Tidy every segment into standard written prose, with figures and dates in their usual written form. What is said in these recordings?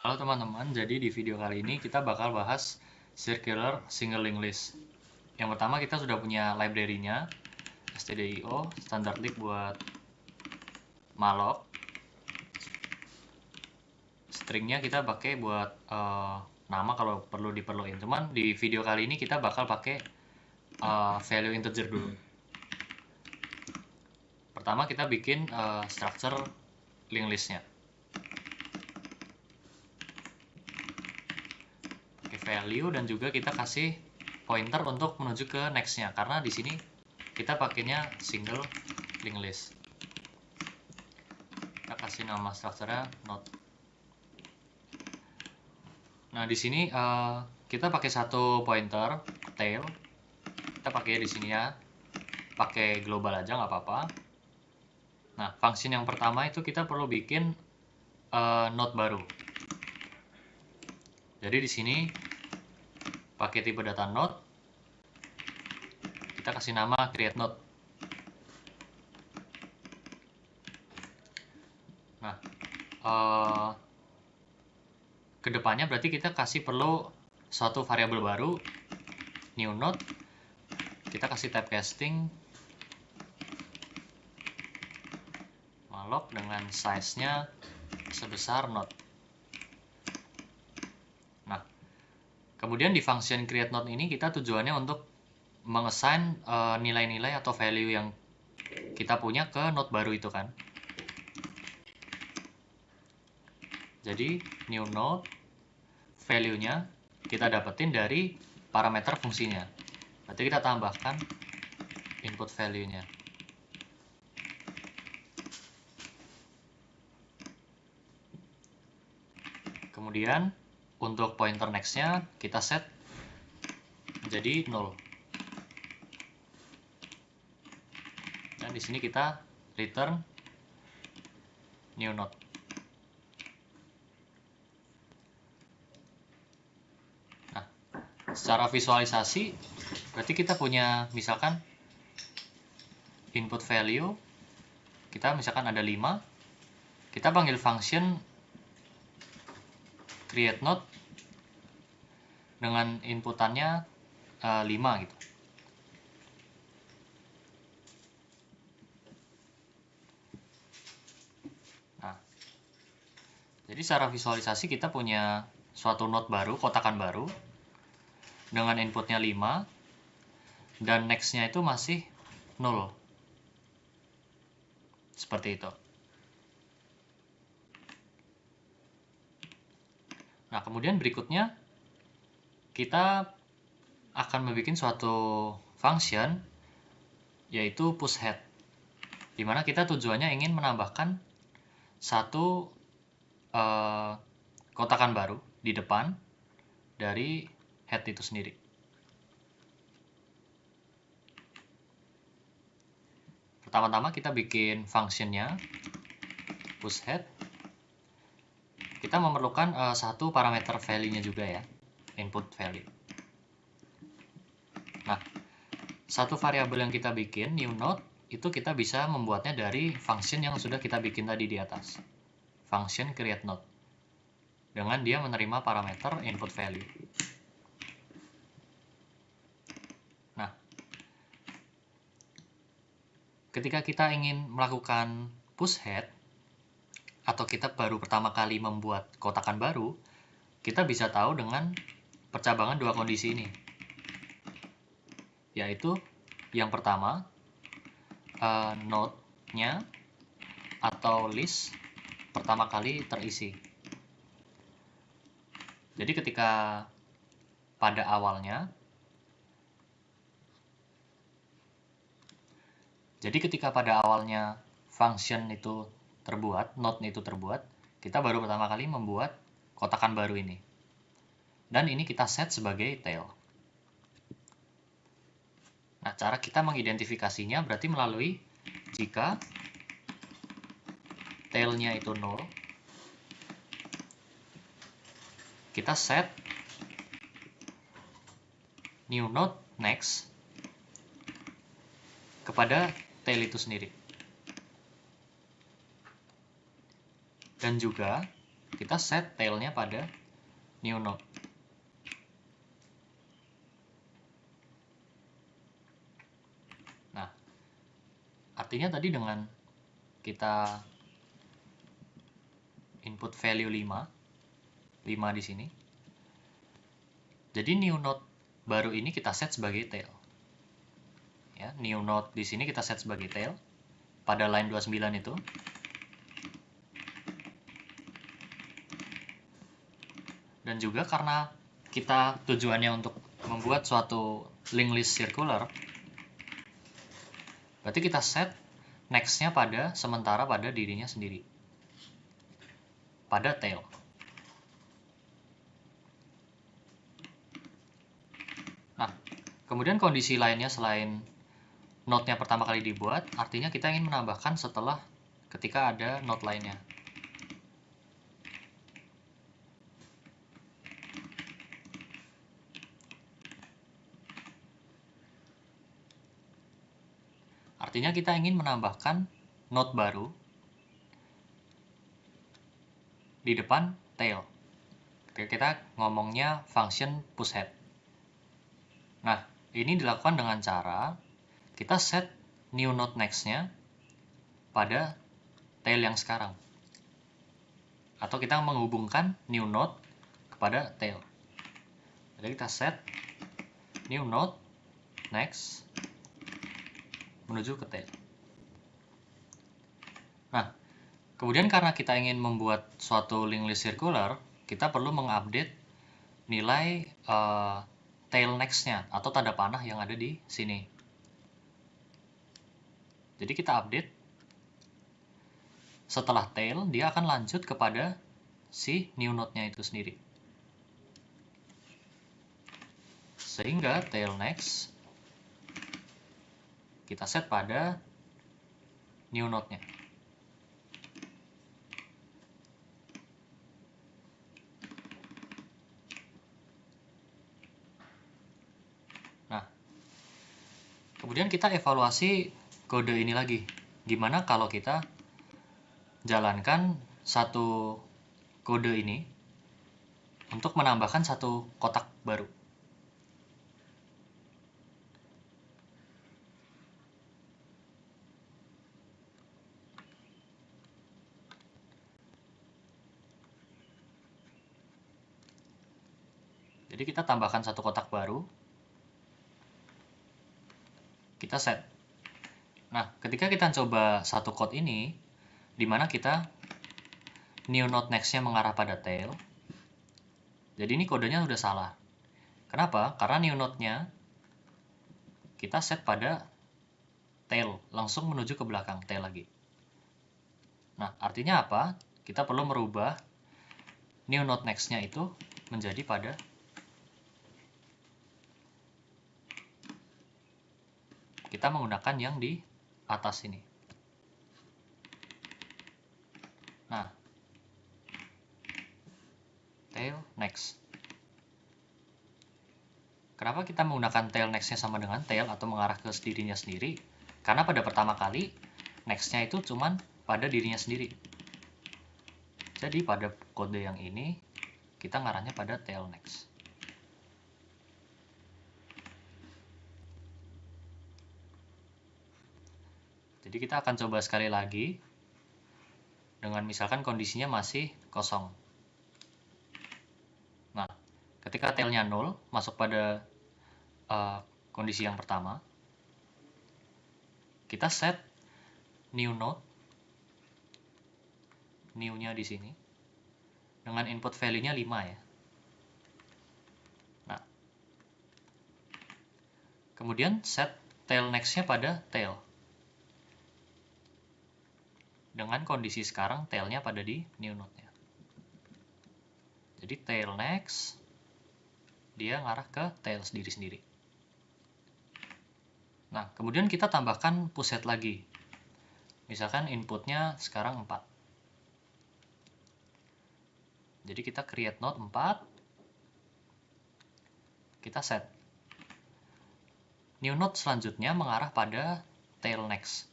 Halo teman-teman, jadi di video kali ini kita bakal bahas circular single linked list. Yang pertama kita sudah punya library-nya, stdio, standard lib buat malloc. Stringnya kita pakai buat nama kalau perlu diperluin. Cuman di video kali ini kita bakal pakai value integer dulu. Pertama kita bikin structure linked list-nya. Value dan juga kita kasih pointer untuk menuju ke next-nya karena di sini kita pakainya single linked list. Kita kasih nama strukturnya node. Nah di sini kita pakai satu pointer tail. Kita pakai di sini ya, pakai global aja nggak apa-apa. Nah function yang pertama itu kita perlu bikin node baru. Jadi di sini pakai tipe data node, kita kasih nama create node. Nah, kedepannya berarti kita kasih perlu suatu variabel baru, new node. Kita kasih typecasting malloc dengan size-nya sebesar node. Nah, kemudian di function create node ini kita tujuannya untuk mengassign nilai-nilai atau value yang kita punya ke node baru itu kan. Jadi new node value-nya kita dapetin dari parameter fungsinya. Berarti kita tambahkan input value-nya. Kemudian untuk pointer next-nya kita set menjadi 0. Dan di sini kita return new node. Nah, secara visualisasi berarti kita punya misalkan input value kita misalkan ada 5. Kita panggil function create node dengan inputannya 5 gitu. Nah, jadi secara visualisasi kita punya suatu node baru, kotakan baru dengan inputnya 5 dan next-nya itu masih 0. Seperti itu. Nah, kemudian berikutnya kita akan membuat suatu function yaitu pushhead, di mana kita tujuannya ingin menambahkan satu kotakan baru di depan dari head itu sendiri. Pertama-tama kita bikin functionnya pushhead. Kita memerlukan satu parameter value-nya juga ya, input value. Nah, satu variabel yang kita bikin, new node, itu kita bisa membuatnya dari function yang sudah kita bikin tadi di atas. Function create node. Dengan dia menerima parameter input value. Nah, ketika kita ingin melakukan pushhead, atau kita baru pertama kali membuat kotakan baru, kita bisa tahu dengan percabangan dua kondisi ini. Yaitu yang pertama, node-nya atau list pertama kali terisi. Jadi ketika pada awalnya function itu terbuat, node itu terbuat, kita baru pertama kali membuat kotakan baru ini. Dan ini kita set sebagai tail. Nah, cara kita mengidentifikasinya berarti melalui jika tail-nya itu 0, kita set new node next kepada tail itu sendiri. Dan juga kita set tailnya pada new node. Nah, artinya tadi dengan kita input value 5 di sini. Jadi new node baru ini kita set sebagai tail. Ya, new node di sini kita set sebagai tail pada line 29 itu. Dan juga karena kita tujuannya untuk membuat suatu linked list circular, berarti kita set next-nya pada sementara pada dirinya sendiri, pada tail. Nah, kemudian kondisi lainnya selain node-nya pertama kali dibuat, artinya kita ingin menambahkan setelah ketika ada node lainnya. Artinya kita ingin menambahkan node baru di depan tail. Kita ngomongnya function pushhead. Nah, ini dilakukan dengan cara kita set new node next-nya pada tail yang sekarang. Atau kita menghubungkan new node kepada tail. Jadi kita set new node next menuju ke tail. Nah, kemudian karena kita ingin membuat suatu linked list circular, kita perlu mengupdate nilai tail next-nya atau tanda panah yang ada di sini. Jadi kita update. Setelah tail, dia akan lanjut kepada si new node-nya itu sendiri. Sehingga tail next kita set pada new node-nya. Nah, kemudian kita evaluasi kode ini lagi. Gimana kalau kita jalankan satu kode ini untuk menambahkan satu kotak baru. Jadi kita tambahkan satu kotak baru, kita set. Nah, ketika kita coba satu code ini, di mana kita new node next-nya mengarah pada tail, jadi ini kodenya sudah salah. Kenapa? Karena new node-nya kita set pada tail, langsung menuju ke belakang tail lagi. Nah, artinya apa? Kita perlu merubah new node next-nya itu menjadi pada kita menggunakan yang di atas ini. Nah, tail next. Kenapa kita menggunakan tail next-nya sama dengan tail atau mengarah ke dirinya sendiri? Karena pada pertama kali next-nya itu cuman pada dirinya sendiri. Jadi pada kode yang ini kita ngarahnya pada tail next. Jadi kita akan coba sekali lagi dengan misalkan kondisinya masih kosong. Nah, ketika tailnya 0 masuk pada kondisi yang pertama, kita set new node, new-nya di sini, dengan input value-nya 5 ya. Nah, kemudian set tail next-nya pada tail. Dengan kondisi sekarang tail-nya pada di new node-nya. Jadi tail next, dia ngarah ke tail sendiri-sendiri. Nah, kemudian kita tambahkan pushhead lagi. Misalkan inputnya sekarang 4. Jadi kita create node 4. Kita set. New node selanjutnya mengarah pada tail next.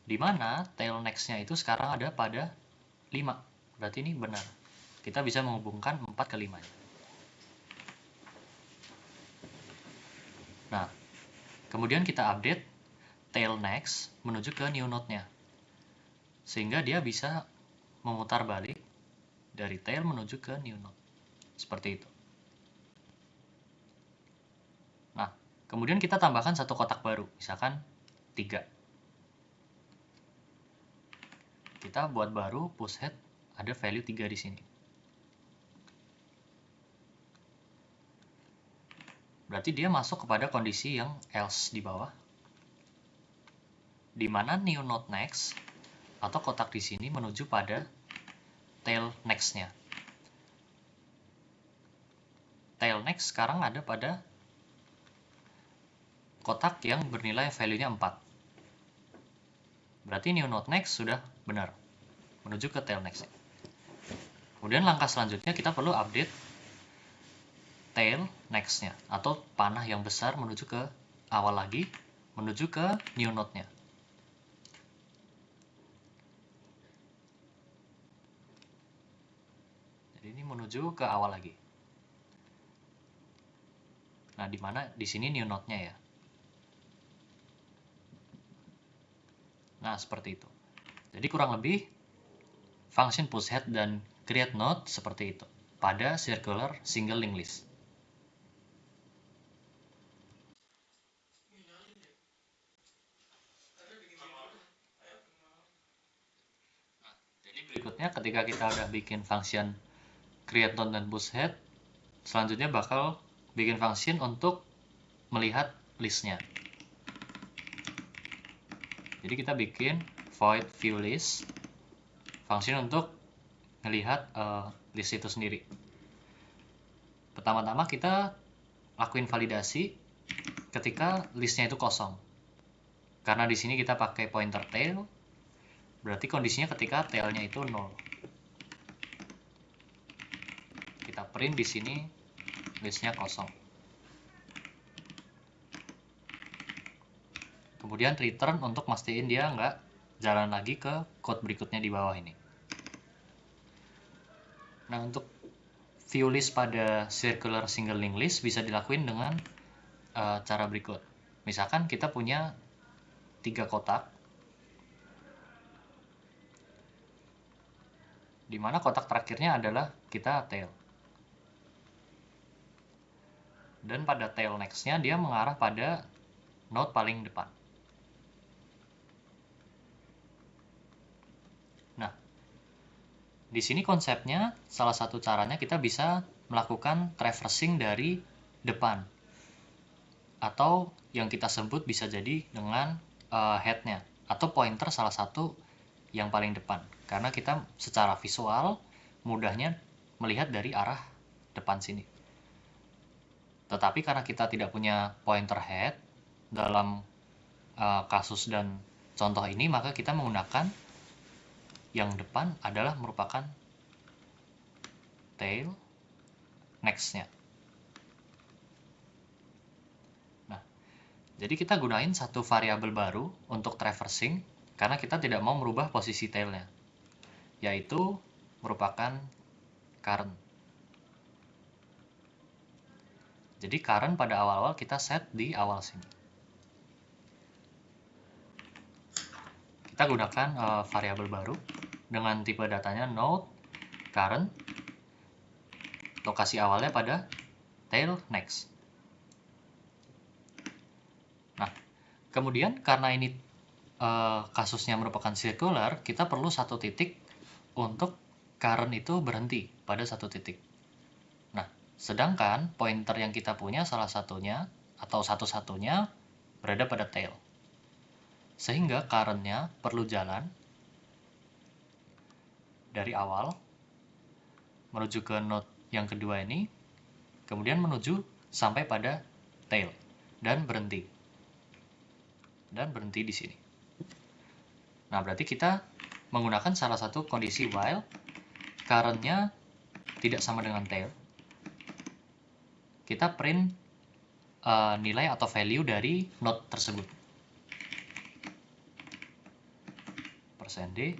Di mana tail next-nya itu sekarang ada pada 5. berarti ini benar. Kita bisa menghubungkan 4 ke 5. Nah, kemudian kita update tail next menuju ke new node-nya. Sehingga dia bisa memutar balik dari tail menuju ke new node. Seperti itu. Nah, kemudian kita tambahkan satu kotak baru, misalkan 3. Kita buat baru push head, ada value 3 di sini. Berarti dia masuk kepada kondisi yang else di bawah, di mana new node next atau kotak di sini menuju pada tail next-nya. Tail next sekarang ada pada kotak yang bernilai value-nya 4. Berarti new node next sudah benar, menuju ke tail next. Kemudian langkah selanjutnya kita perlu update tail next-nya, atau panah yang besar menuju ke awal lagi, menuju ke new node-nya. Jadi ini menuju ke awal lagi. Nah, di mana di sini new node-nya ya. Nah, seperti itu. Jadi kurang lebih function pushhead dan create node seperti itu pada circular single linked list. Jadi berikutnya ketika kita udah bikin function create node dan pushhead, selanjutnya bakal bikin function untuk melihat listnya. Jadi kita bikin void view list, function untuk melihat list itu sendiri. Pertama-tama kita lakuin validasi ketika listnya itu kosong. Karena di sini kita pakai pointer tail, berarti kondisinya ketika tailnya itu 0. Kita print di sini listnya kosong. Kemudian return untuk mastiin dia nggak jalan lagi ke code berikutnya di bawah ini. Nah, untuk view list pada circular single linked list bisa dilakuin dengan cara berikut. Misalkan kita punya 3 kotak, di mana kotak terakhirnya adalah kita tail. Dan pada tail next-nya dia mengarah pada node paling depan. Nah, di sini konsepnya salah satu caranya kita bisa melakukan traversing dari depan, atau yang kita sebut bisa jadi dengan head-nya atau pointer salah satu yang paling depan, karena kita secara visual mudahnya melihat dari arah depan sini. Tetapi karena kita tidak punya pointer head dalam kasus dan contoh ini, maka kita menggunakan yang depan adalah merupakan tail next-nya. Nah, jadi kita gunain satu variabel baru untuk traversing karena kita tidak mau merubah posisi tailnya, yaitu merupakan current. Jadi current pada awal-awal kita set di awal sini. Kita gunakan variabel baru dengan tipe datanya node current, lokasi awalnya pada tail next. Nah, kemudian karena ini kasusnya merupakan circular, kita perlu satu titik untuk current itu berhenti pada satu titik. Nah, sedangkan pointer yang kita punya salah satunya atau satu-satunya berada pada tail. Sehingga current-nya perlu jalan dari awal menuju ke node yang kedua ini, kemudian menuju sampai pada tail dan berhenti. Dan berhenti di sini. Nah, berarti kita menggunakan salah satu kondisi while current-nya tidak sama dengan tail. Kita print nilai atau value dari node tersebut. %d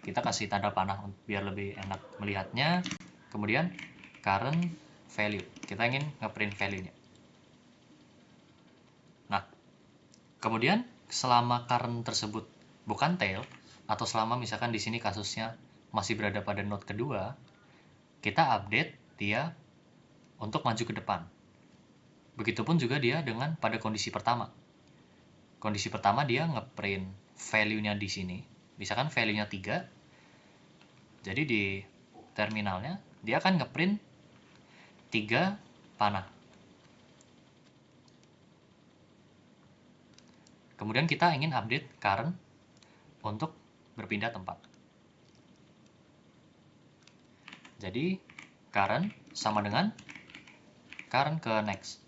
kita kasih tanda panah biar lebih enak melihatnya. Kemudian current value, kita ingin ngeprint value-nya. Nah, kemudian selama current tersebut bukan tail, atau selama misalkan di sini kasusnya masih berada pada node kedua, kita update dia untuk maju ke depan. Begitupun juga dia dengan pada kondisi pertama. Kondisi pertama dia ngeprint value-nya di sini. Misalkan value-nya 3. Jadi di terminalnya dia akan ngeprint 3 panah. Kemudian kita ingin update current untuk berpindah tempat. Jadi current sama dengan current ke next.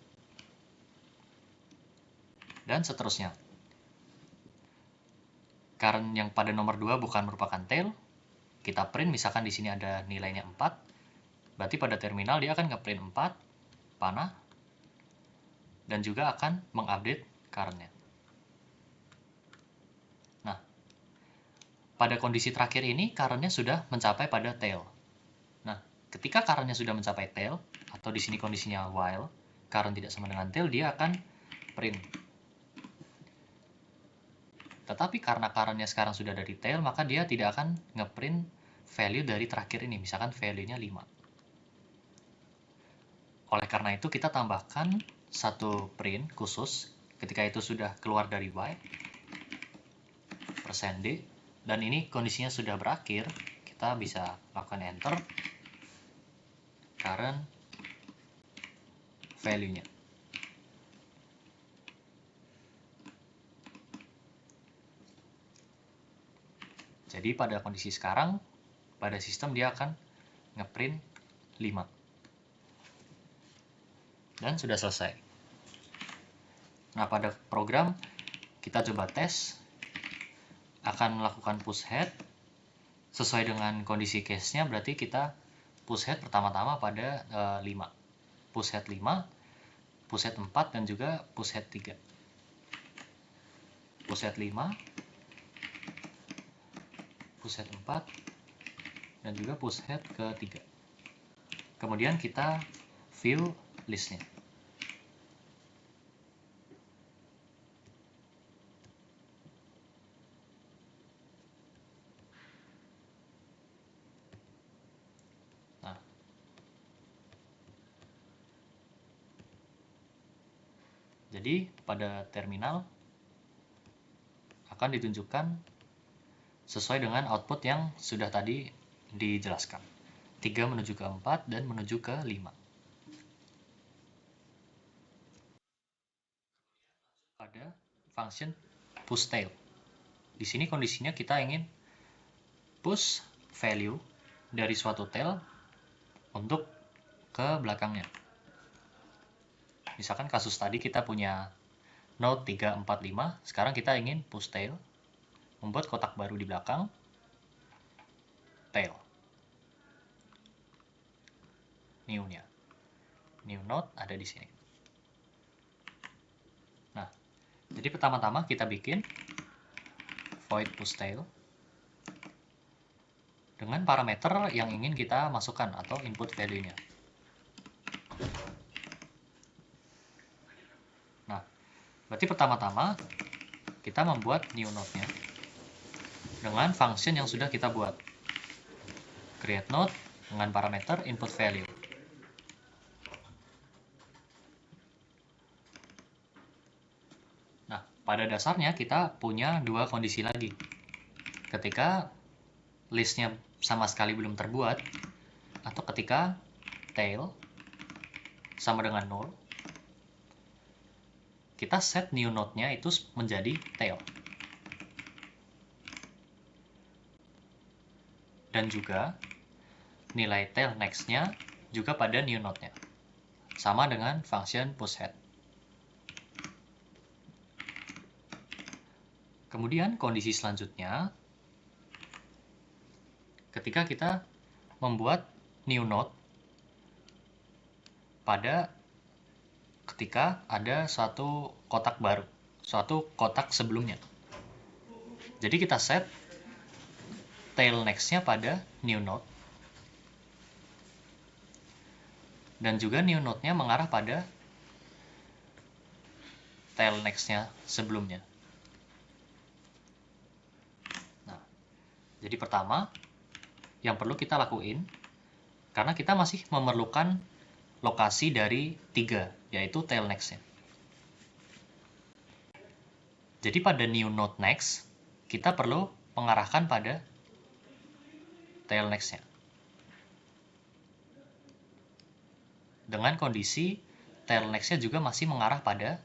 Dan seterusnya. Current yang pada nomor 2 bukan merupakan tail. Kita print, misalkan di sini ada nilainya 4. Berarti pada terminal dia akan ngeprint 4 panah. Dan juga akan mengupdate current-nya. Nah, pada kondisi terakhir ini current-nya sudah mencapai pada tail. Nah, ketika current-nya sudah mencapai tail, atau di sini kondisinya while, current tidak sama dengan tail, dia akan print. Tetapi karena current-nya sekarang sudah dari tail, maka dia tidak akan ngeprint value dari terakhir ini, misalkan value-nya 5. Oleh karena itu, kita tambahkan satu print khusus ketika itu sudah keluar dari while, %d, dan ini kondisinya sudah berakhir, kita bisa lakukan enter, current value-nya. Jadi pada kondisi sekarang, pada sistem dia akan ngeprint 5. Dan sudah selesai. Nah, pada program kita coba tes, akan melakukan push head sesuai dengan kondisi case-nya, berarti kita push head pertama-tama pada 5. Push head 5, push head 4, dan juga push head 3. Push head 5, push head 4, dan juga push head ke 3. Kemudian kita view listnya. Nah, jadi pada terminal akan ditunjukkan sesuai dengan output yang sudah tadi dijelaskan. 3 menuju ke 4 dan menuju ke 5. Pada function push tail. Di sini kondisinya kita ingin push value dari suatu tail untuk ke belakangnya. Misalkan kasus tadi kita punya node 3, 4, 5. Sekarang kita ingin push tail, membuat kotak baru di belakang, tail. New-nya. New node ada di sini. Nah, jadi pertama-tama kita bikin void push tail dengan parameter yang ingin kita masukkan atau input value-nya. Nah, berarti pertama-tama kita membuat new node-nya dengan function yang sudah kita buat. Create node dengan parameter input value. Nah, pada dasarnya kita punya dua kondisi lagi. Ketika listnya sama sekali belum terbuat, atau ketika tail sama dengan 0, kita set new node-nya itu menjadi tail. Dan juga nilai tail next-nya juga pada new node-nya. Sama dengan function pushHead. Kemudian kondisi selanjutnya, ketika kita membuat new node pada ketika ada suatu kotak baru, suatu kotak sebelumnya. Jadi kita set tail next-nya pada new node. Dan juga new node-nya mengarah pada tail next-nya sebelumnya. Nah, jadi pertama, yang perlu kita lakuin, karena kita masih memerlukan lokasi dari 3, yaitu tail next-nya. Jadi pada new node next, kita perlu mengarahkan pada tail next-nya. Dengan kondisi tail next-nya juga masih mengarah pada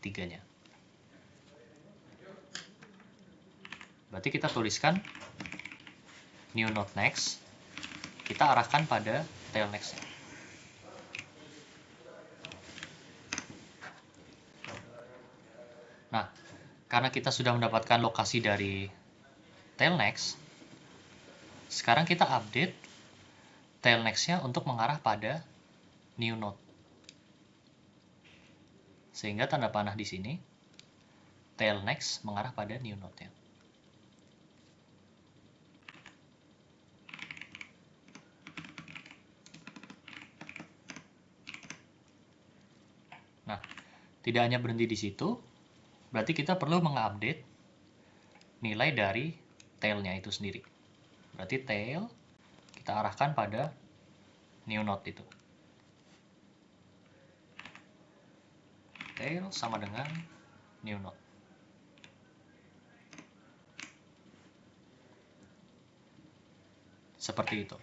3-nya. Berarti kita tuliskan new node next, kita arahkan pada tail next-nya. Nah, karena kita sudah mendapatkan lokasi dari tail next, sekarang kita update tail next-nya untuk mengarah pada new node. Sehingga tanda panah di sini, tail next mengarah pada new node-nya. Nah, tidak hanya berhenti di situ, berarti kita perlu mengupdate nilai dari tail-nya itu sendiri. Berarti tail kita arahkan pada new node itu. Tail sama dengan new node. Seperti itu.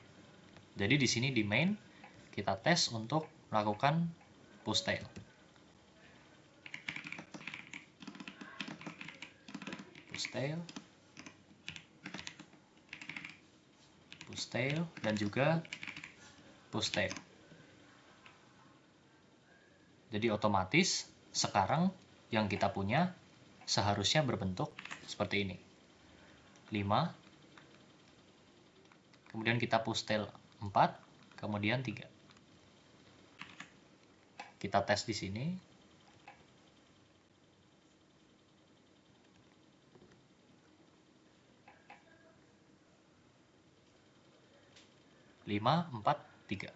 Jadi di sini di main kita tes untuk melakukan push tail. Push tail. Push tail dan juga push tail. Jadi otomatis sekarang yang kita punya seharusnya berbentuk seperti ini. 5, kemudian kita push tail 4, kemudian 3. Kita tes di sini. Lima, 4, 3.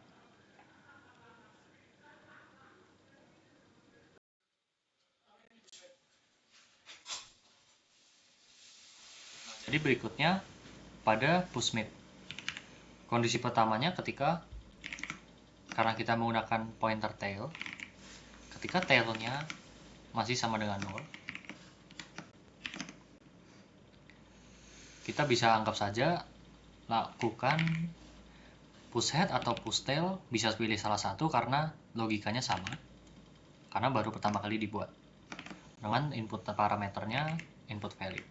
Jadi berikutnya pada push mid. Kondisi pertamanya karena kita menggunakan pointer tail, ketika tailnya masih sama dengan 0, kita bisa anggap saja lakukan push head atau push tail, bisa pilih salah satu karena logikanya sama, karena baru pertama kali dibuat dengan input parameternya input value.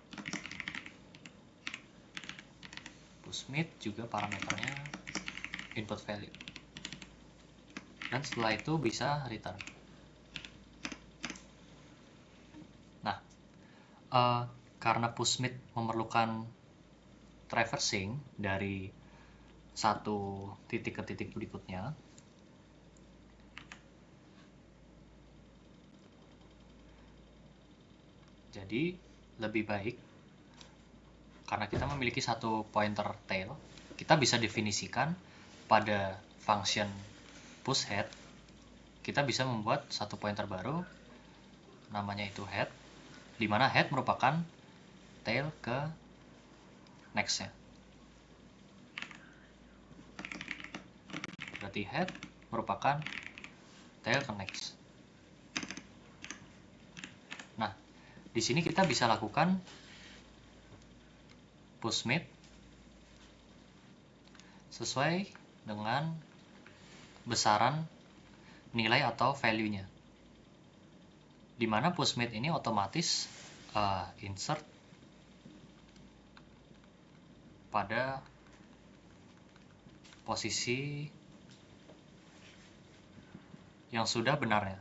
Push mid juga parameternya input value, dan setelah itu bisa return. Nah, karena push mid memerlukan traversing dari satu titik ke titik berikutnya, jadi lebih baik karena kita memiliki satu pointer tail, kita bisa definisikan pada function push head, kita bisa membuat satu pointer baru, namanya itu head, di mana head merupakan tail ke next-nya. Berarti head merupakan tail ke next. Nah, di sini kita bisa lakukan push mid sesuai dengan besaran nilai atau value-nya. Di mana push mid ini otomatis insert pada posisi yang sudah benarnya,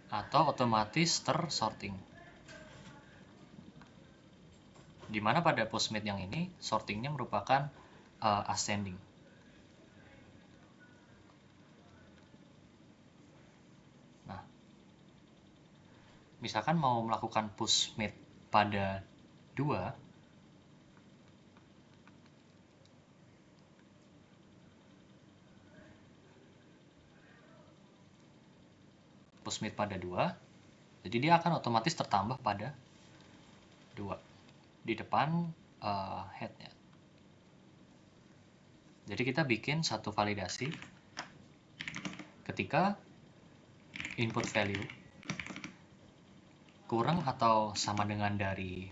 atau otomatis tersorting. Dimana pada push mid yang ini sortingnya merupakan ascending. Nah, misalkan mau melakukan push mid pada 2, pushMid pada 2, jadi dia akan otomatis tertambah pada 2 di depan headnya. Jadi kita bikin satu validasi ketika input value kurang atau sama dengan dari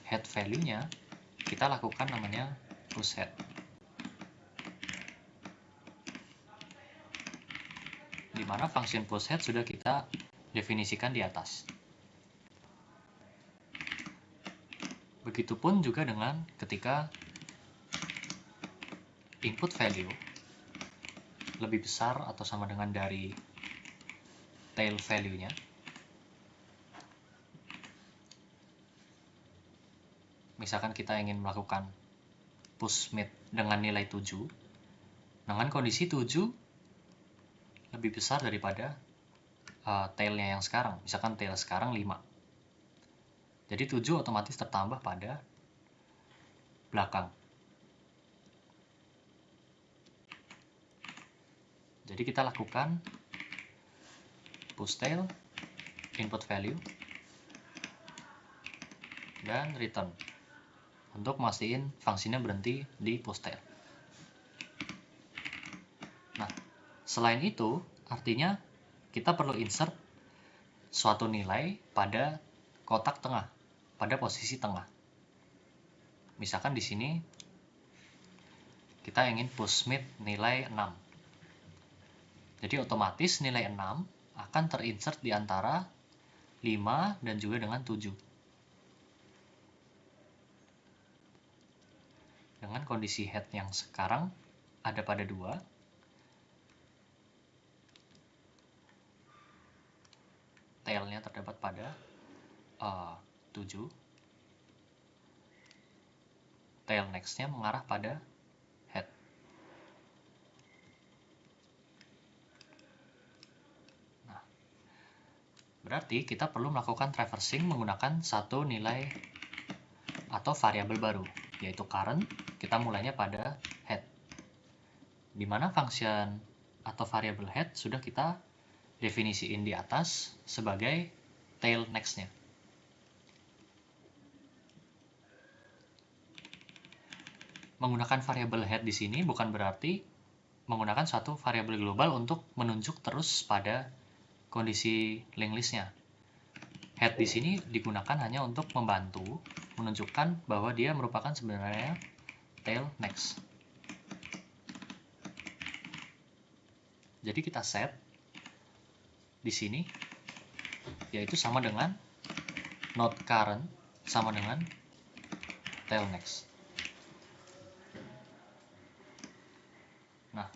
head value-nya, kita lakukan namanya pushHead. Di mana function pushHead sudah kita definisikan di atas. Begitupun juga dengan ketika input value lebih besar atau sama dengan dari tail value-nya. Misalkan kita ingin melakukan pushMid dengan nilai 7, dengan kondisi 7 lebih besar daripada tailnya yang sekarang. Misalkan tail sekarang 5. Jadi 7 otomatis tertambah pada belakang. Jadi kita lakukan pushTail, input value, dan return untuk mastiin fungsinya berhenti di pushTail. Nah, selain itu, artinya kita perlu insert suatu nilai pada kotak tengah, pada posisi tengah. Misalkan di sini kita ingin pushMid nilai 6. Jadi otomatis nilai 6 akan terinsert di antara 5 dan juga dengan 7. Dengan kondisi head yang sekarang ada pada 2. Tailnya terdapat pada 7. Tail next-nya mengarah pada head. Nah, berarti kita perlu melakukan traversing menggunakan satu nilai atau variabel baru, yaitu current. Kita mulainya pada head, di mana function atau variabel head sudah kita definisiin di atas sebagai tail next-nya. Menggunakan variabel head di sini bukan berarti menggunakan suatu variabel global untuk menunjuk terus pada kondisi linked list-nya. Head di sini digunakan hanya untuk membantu menunjukkan bahwa dia merupakan sebenarnya tail next. Jadi kita set di sini yaitu sama dengan not current sama dengan tail next. Nah,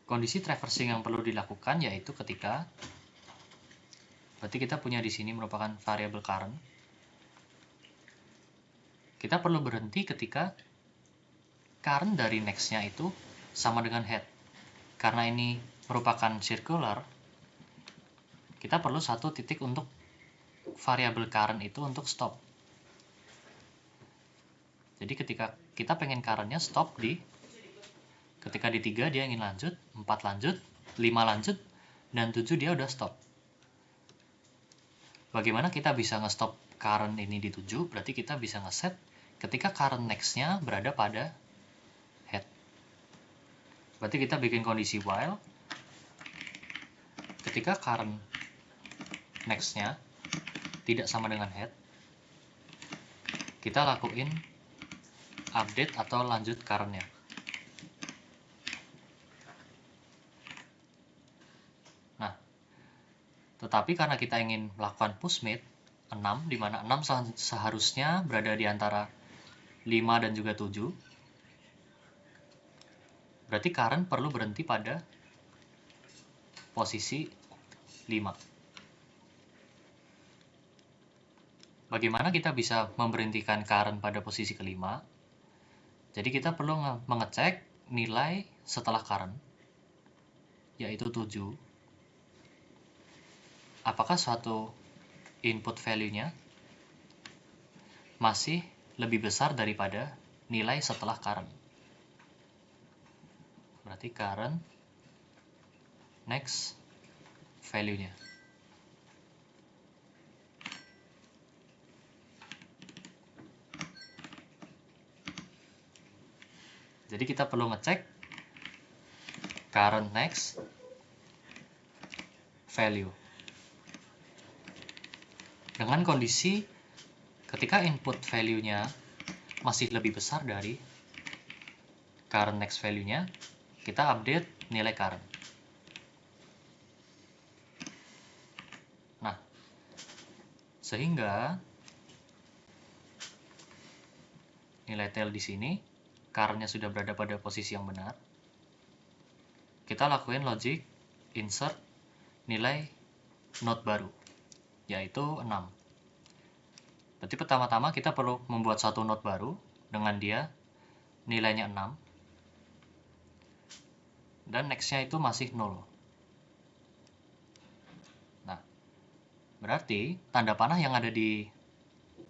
kondisi traversing yang perlu dilakukan yaitu ketika berarti kita punya di sini merupakan variabel current. Kita perlu berhenti ketika current dari next-nya itu sama dengan head. Karena ini merupakan circular, kita perlu satu titik untuk variabel current itu untuk stop. Jadi ketika kita pengen current-nya stop ketika di 3 dia ingin lanjut, 4 lanjut, 5 lanjut, dan 7 dia udah stop. Bagaimana kita bisa nge-stop current ini di 7? Berarti kita bisa nge-set ketika current next-nya berada pada head. Berarti kita bikin kondisi while ketika current next-nya tidak sama dengan head, kita lakuin update atau lanjut current-nya. Nah, tetapi karena kita ingin melakukan pushMid 6, di mana 6 seharusnya berada di antara 5 dan juga 7, berarti current perlu berhenti pada posisi 5. Bagaimana kita bisa memberhentikan current pada posisi kelima? Jadi kita perlu mengecek nilai setelah current, yaitu 7. Apakah suatu input value-nya masih lebih besar daripada nilai setelah current? Berarti current next value-nya. Jadi kita perlu ngecek current next value. Dengan kondisi ketika input value-nya masih lebih besar dari current next value-nya, kita update nilai current. Nah, sehingga nilai tail di sini, current-nya sudah berada pada posisi yang benar. Kita lakuin logic insert nilai node baru, yaitu 6. Berarti pertama-tama kita perlu membuat satu node baru dengan dia nilainya 6. Dan next-nya itu masih 0. Nah, berarti tanda panah yang ada di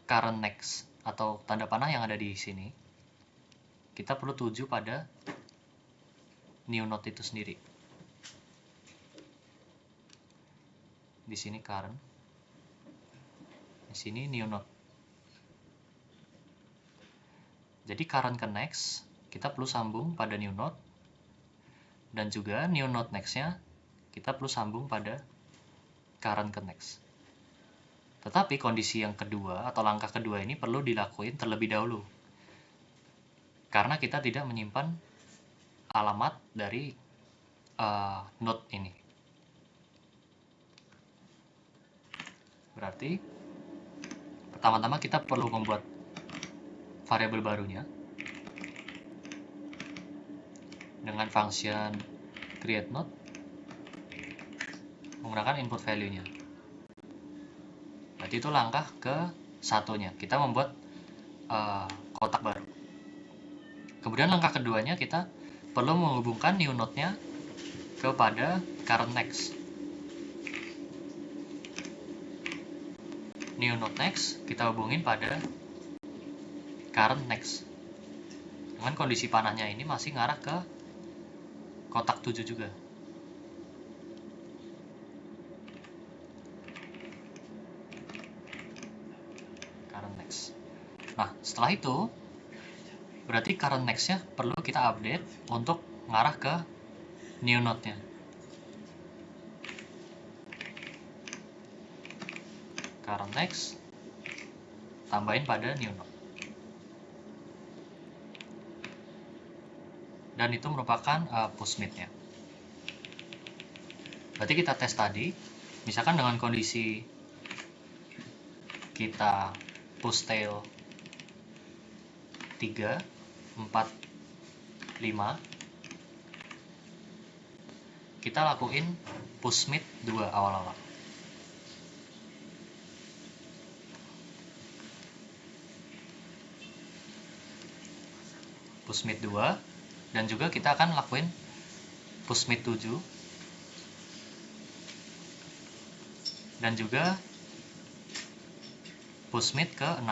current next atau tanda panah yang ada di sini, kita perlu tuju pada new node itu sendiri. Di sini current, di sini new node. Jadi current ke next, kita perlu sambung pada new node, dan juga new node next-nya kita perlu sambung pada current ke next. Tetapi kondisi yang kedua atau langkah kedua ini perlu dilakuin terlebih dahulu, karena kita tidak menyimpan alamat dari node ini. Berarti pertama-tama kita perlu membuat variabel barunya dengan function create node menggunakan input value-nya. Berarti itu langkah ke satunya, kita membuat kotak baru. Kemudian langkah keduanya kita perlu menghubungkan new node-nya kepada current next. New node next kita hubungin pada current next. Dengan kondisi panahnya ini masih ngarah ke kotak 7 juga. Current next. Nah, setelah itu berarti current next-nya perlu kita update untuk ngarah ke new node-nya. Current next tambahin pada new node. Dan itu merupakan pushmit-nya. Berarti kita tes tadi, misalkan dengan kondisi kita push tail 3, 4, 5, kita lakuin pushmit 2 awal-awal. Pushmit 2, dan juga kita akan lakuin pushmit 7, dan juga pushmit ke 6.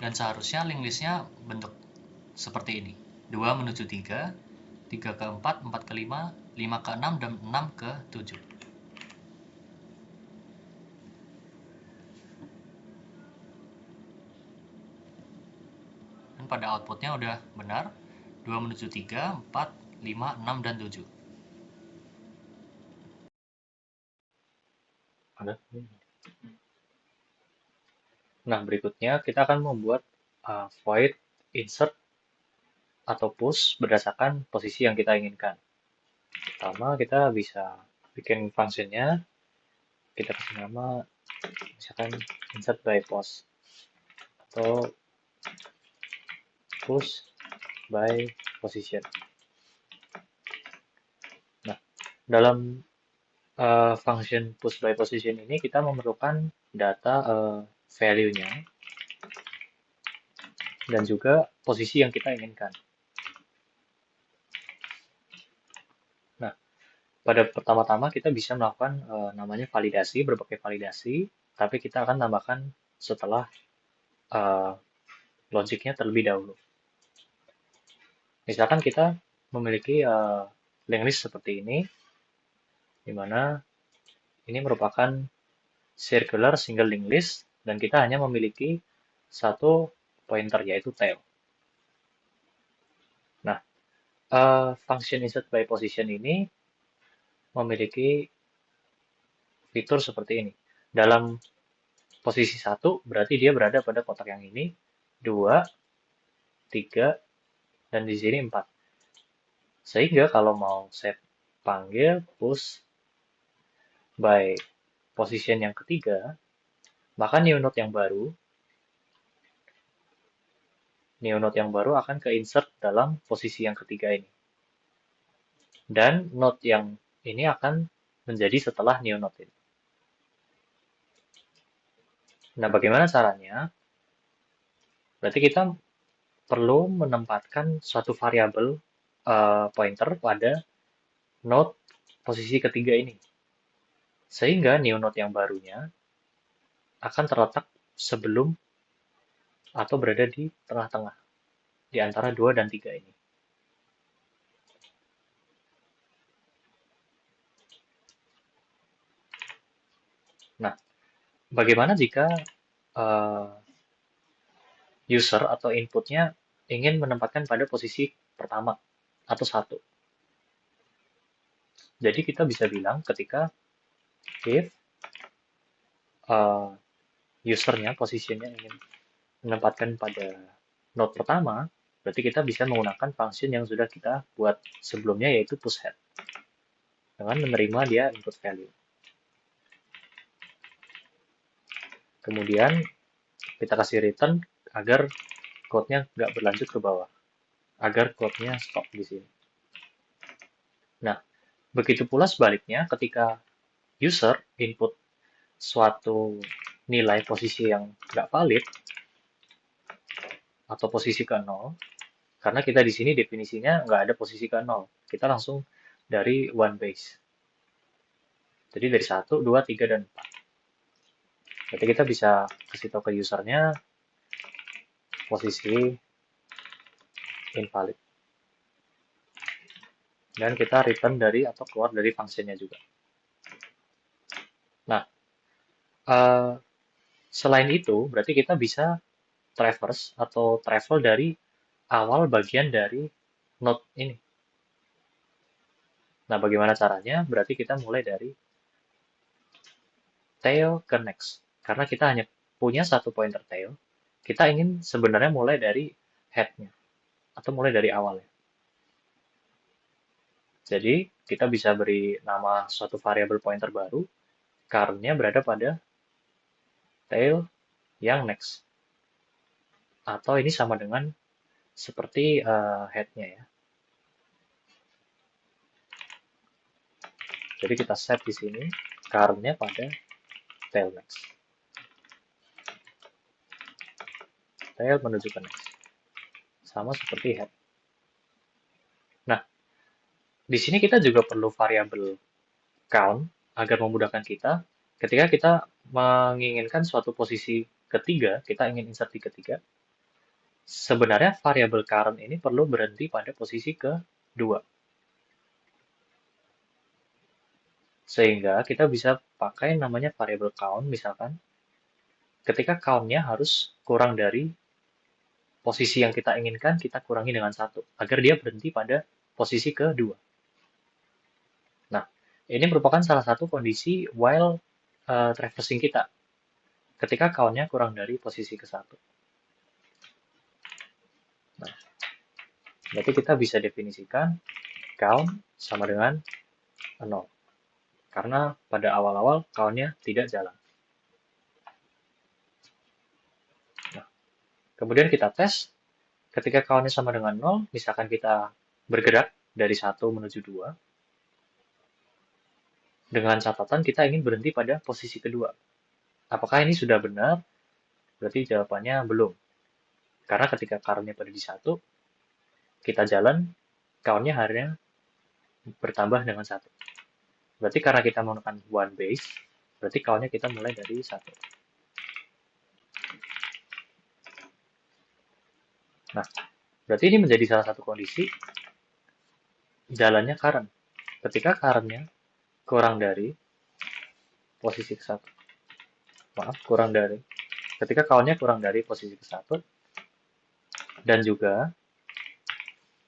Dan seharusnya link listnya bentuk seperti ini, 2 menuju 3, 3 ke 4, 4 ke 5, 5 ke 6, dan 6 ke 7. Dan pada outputnya udah benar, 2 menuju 3, 4, 5, 6, dan 7. Ada. Nah, berikutnya kita akan membuat void insert atau push berdasarkan posisi yang kita inginkan. Pertama, kita bisa bikin functionnya, kita kasih nama misalkan insert by post atau push by position. Nah, dalam function push by position ini kita memerlukan data value-nya dan juga posisi yang kita inginkan. Nah, pada pertama-tama kita bisa melakukan namanya validasi, berbagai validasi, tapi kita akan tambahkan setelah logiknya terlebih dahulu. Misalkan kita memiliki linked list seperti ini, di mana ini merupakan circular single linked list, dan kita hanya memiliki satu pointer, yaitu tail. Nah, function insert by position ini memiliki fitur seperti ini. Dalam posisi 1, berarti dia berada pada kotak yang ini, 2, 3, dan di sini 4. Sehingga kalau mau saya panggil push by position yang ketiga, maka new node yang baru akan ke insert dalam posisi yang ketiga ini. Dan node yang ini akan menjadi setelah new node ini. Nah, bagaimana caranya? Berarti kita perlu menempatkan suatu variabel pointer pada node posisi ketiga ini. Sehingga new node yang barunya akan terletak sebelum atau berada di tengah-tengah, di antara 2 dan 3 ini. Nah, bagaimana jika user atau inputnya ingin menempatkan pada posisi pertama atau 1? Jadi kita bisa bilang ketika if usernya, posisinya ingin menempatkan pada node pertama, berarti kita bisa menggunakan function yang sudah kita buat sebelumnya, yaitu pushhead, dengan menerima dia input value. Kemudian kita kasih return agar code-nya nggak berlanjut ke bawah, agar code-nya stop di sini. Nah, begitu pula sebaliknya ketika user input suatu nilai posisi yang nggak valid atau posisi ke 0, karena kita di sini definisinya nggak ada posisi ke 0, kita langsung dari one base. Jadi dari 1, 2, 3, dan 4. Berarti kita bisa kasih tahu ke usernya posisi invalid. Dan kita return dari atau keluar dari fungsinya juga. Nah, selain itu, berarti kita bisa traverse atau travel dari awal bagian dari node ini. Nah, bagaimana caranya? Berarti kita mulai dari tail ke next. Karena kita hanya punya satu pointer tail, kita ingin sebenarnya mulai dari head-nya, atau mulai dari awalnya. Jadi, kita bisa beri nama suatu variabel pointer baru, current-nya berada pada tail yang next. Atau ini sama dengan seperti head-nya ya. Jadi kita set di sini current-nya pada tail next. Tail menuju ke next. Sama seperti head. Nah, di sini kita juga perlu variabel count agar memudahkan kita. Ketika kita menginginkan suatu posisi ketiga, kita ingin insert di ketiga, sebenarnya variabel current ini perlu berhenti pada posisi kedua. Sehingga kita bisa pakai namanya variabel count, misalkan ketika count-nya harus kurang dari posisi yang kita inginkan, kita kurangi dengan 1, agar dia berhenti pada posisi kedua. Nah, ini merupakan salah satu kondisi while traversing kita, ketika count-nya kurang dari posisi ke-1. Nah, berarti kita bisa definisikan count sama dengan 0. Karena pada awal-awal count-nya tidak jalan. Nah, kemudian kita tes, ketika count-nya sama dengan 0, misalkan kita bergerak dari 1 menuju 2, dengan catatan kita ingin berhenti pada posisi kedua. Apakah ini sudah benar? Berarti jawabannya belum. Karena ketika count-nya pada di 1, kita jalan, count-nya hanya bertambah dengan 1. Berarti karena kita menggunakan one base, berarti count-nya kita mulai dari 1. Nah, berarti ini menjadi salah satu kondisi jalannya current. Ketika current-nya kurang dari posisi ke satu, maaf, kurang dari, ketika count-nya kurang dari posisi ke satu, dan juga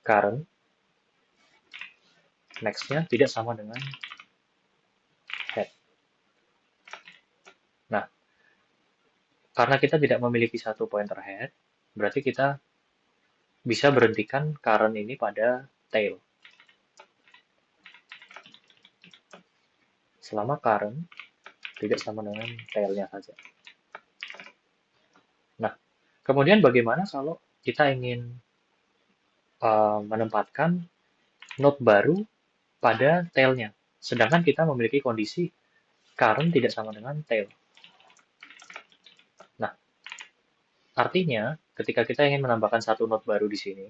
current next-nya tidak sama dengan head. Nah, karena kita tidak memiliki satu pointer head, berarti kita bisa berhentikan current ini pada tail. Selama current tidak sama dengan tail-nya saja. Nah, kemudian bagaimana kalau kita ingin menempatkan node baru pada tail-nya, sedangkan kita memiliki kondisi current tidak sama dengan tail. Nah, artinya ketika kita ingin menambahkan satu node baru di sini,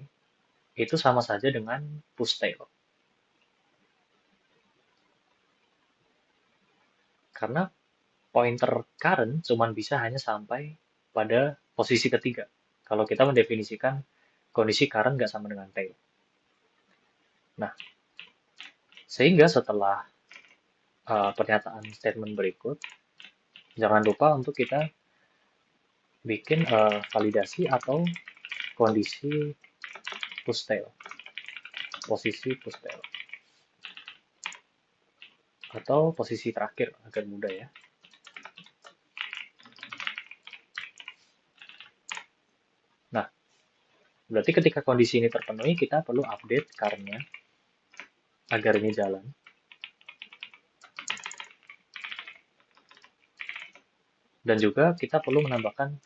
itu sama saja dengan push tail. Karena pointer current cuma bisa hanya sampai pada posisi ketiga. Kalau kita mendefinisikan kondisi current nggak sama dengan tail. Nah, sehingga setelah pernyataan statement berikut, jangan lupa untuk kita bikin validasi atau kondisi push tail, posisi push tail, atau posisi terakhir agar mudah ya. Nah, berarti ketika kondisi ini terpenuhi, kita perlu update current-nya agar ini jalan. Dan juga kita perlu menambahkan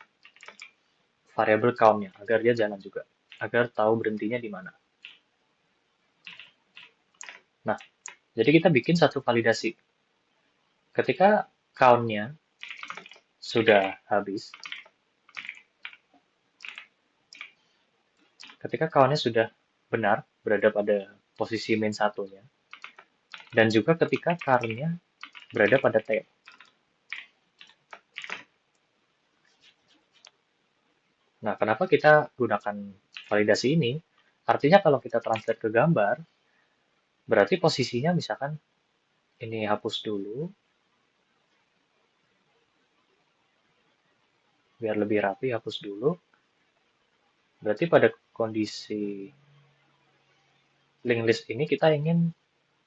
variabel count-nya agar dia jalan juga, agar tahu berhentinya di mana. Nah, jadi kita bikin satu validasi. Ketika count-nya sudah habis, ketika count-nya sudah benar, berada pada posisi main satunya, dan juga ketika current-nya berada pada tail. Nah, kenapa kita gunakan validasi ini? Artinya kalau kita translate ke gambar, berarti posisinya misalkan ini hapus dulu, biar lebih rapi hapus dulu. Berarti pada kondisi linked list ini kita ingin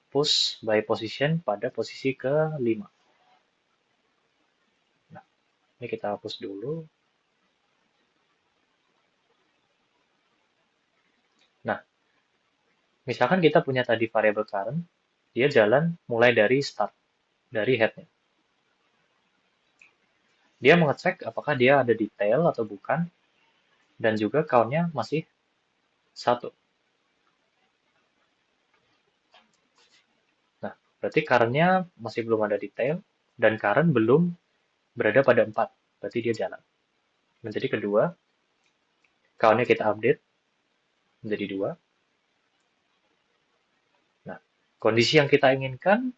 push by position pada posisi ke-5. Nah, ini kita hapus dulu. Nah, misalkan kita punya tadi variable current, dia jalan mulai dari start, dari headnya. Dia mengecek apakah dia ada di tail atau bukan, dan juga count-nya masih 1. Nah, berarti current-nya masih belum ada di tail, dan current belum berada pada 4. Berarti dia jalan. Menjadi kedua, count-nya kita update menjadi 2. Nah, kondisi yang kita inginkan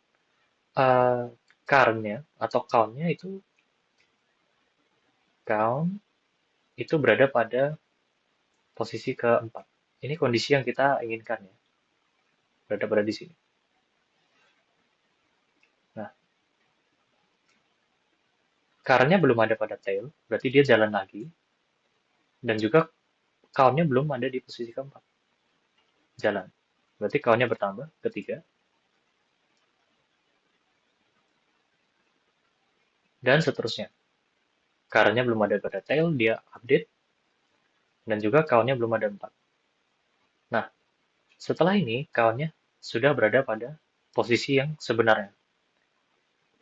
current-nya atau count-nya itu berada pada posisi ke-4. Ini kondisi yang kita inginkan ya. Berada di sini. Nah, current-nya belum ada pada tail, berarti dia jalan lagi. Dan juga count-nya belum ada di posisi ke-4. Jalan. Berarti count-nya bertambah, ketiga. Dan seterusnya. Current-nya belum ada pada tail, dia update. Dan juga count-nya belum ada 4. Nah, setelah ini count-nya sudah berada pada posisi yang sebenarnya.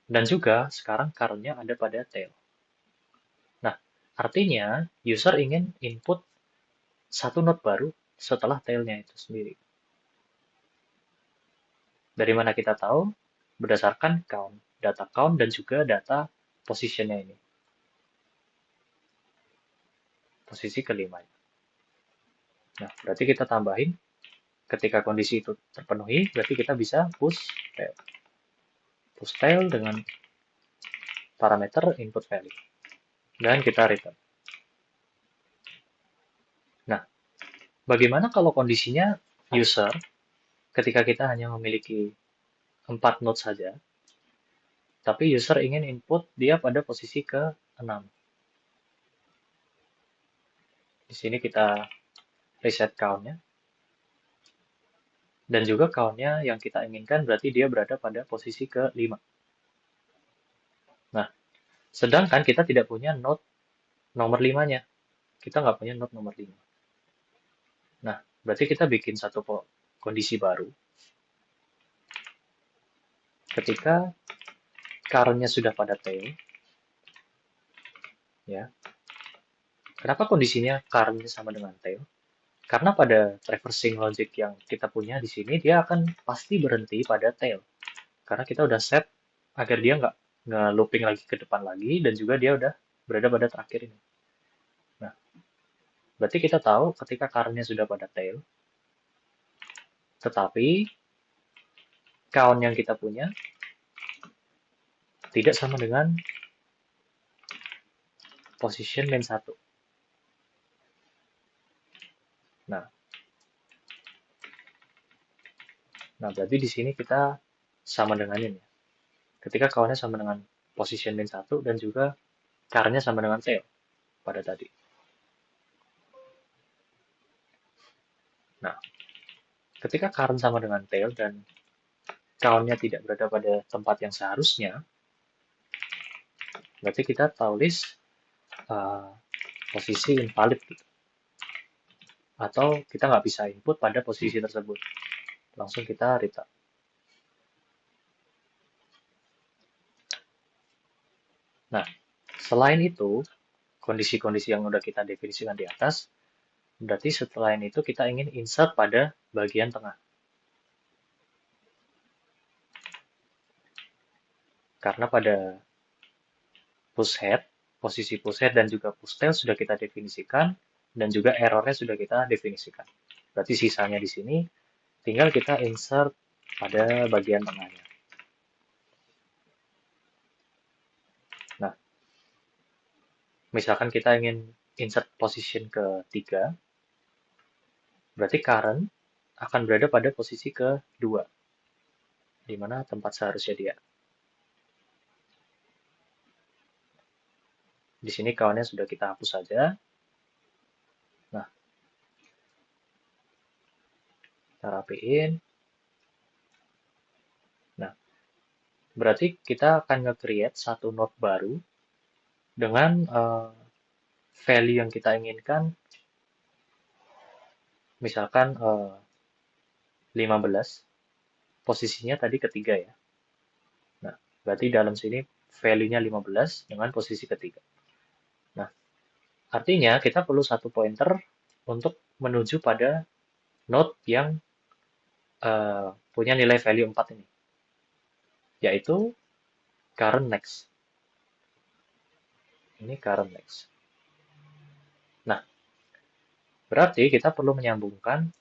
Dan juga sekarang current-nya ada pada tail. Nah, artinya user ingin input satu node baru setelah tail-nya itu sendiri. Dari mana kita tahu? Berdasarkan count, data count dan juga data position-nya ini. Posisi ke-5. Nah, berarti kita tambahin ketika kondisi itu terpenuhi, berarti kita bisa push tail. Push tail dengan parameter input value. Dan kita return. Nah, Bagaimana kalau kondisinya user ketika kita hanya memiliki 4 node saja, tapi user ingin input dia pada posisi ke-6. Di sini kita reset count-nya, dan juga count-nya yang kita inginkan berarti dia berada pada posisi ke-5. Nah, sedangkan kita tidak punya node nomor 5-nya. Kita nggak punya node nomor 5. Nah, berarti kita bikin satu kondisi baru. Ketika current-nya sudah pada tail, ya. Kenapa kondisinya current-nya sama dengan tail? Karena pada traversing logic yang kita punya di sini, dia akan pasti berhenti pada tail. Karena kita udah set agar dia nggak looping lagi ke depan lagi, dan juga dia udah berada pada terakhir ini. Nah, berarti kita tahu ketika current-nya sudah pada tail, tetapi count yang kita punya tidak sama dengan position main 1. Nah, berarti di sini kita sama dengan ini. Ketika count-nya sama dengan position main 1 dan juga current-nya sama dengan tail pada tadi. Nah, ketika current sama dengan tail dan count-nya tidak berada pada tempat yang seharusnya, berarti kita tulis posisi invalid gitu. Atau kita nggak bisa input pada posisi tersebut. Langsung kita return. Nah, selain itu, kondisi-kondisi yang udah kita definisikan di atas, berarti setelah itu kita ingin insert pada bagian tengah. Karena pada push head, posisi push head dan juga push tail sudah kita definisikan, dan juga errornya sudah kita definisikan. Berarti sisanya di sini tinggal kita insert pada bagian tengahnya. Nah, misalkan kita ingin insert position ke-3, berarti current akan berada pada posisi ke-2, di mana tempat seharusnya dia. Di sini count-nya sudah kita hapus saja. Nah, kita rapiin. Nah, berarti kita akan nge-create satu node baru dengan value yang kita inginkan, misalkan 15, posisinya tadi ketiga ya. Nah, berarti dalam sini value-nya 15 dengan posisi ketiga. Nah, artinya kita perlu satu pointer untuk menuju pada node yang punya nilai value 4 ini, yaitu current next. Ini current next. Nah, berarti kita perlu menyambungkan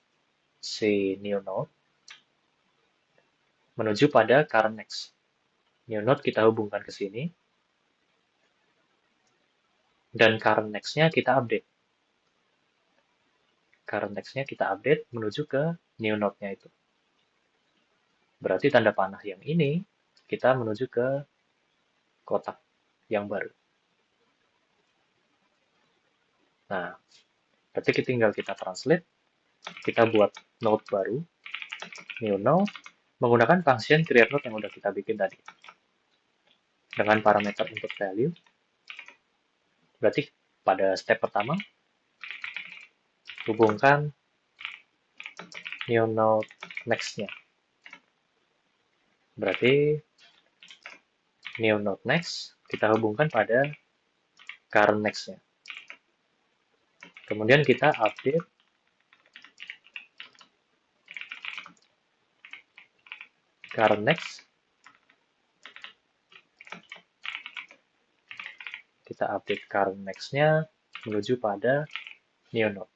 si new node menuju pada current next. New node kita hubungkan ke sini, dan current next-nya kita update. Current next-nya kita update menuju ke new node-nya itu. Berarti tanda panah yang ini kita menuju ke kotak yang baru. Nah, berarti tinggal kita translate, kita buat node baru, new node, menggunakan function create node yang udah kita bikin tadi. Dengan parameter input value. Berarti pada step pertama, hubungkan new node next-nya. Berarti new node next kita hubungkan pada current next-nya. Kemudian kita update current next. Kita update current next-nya menuju pada new node.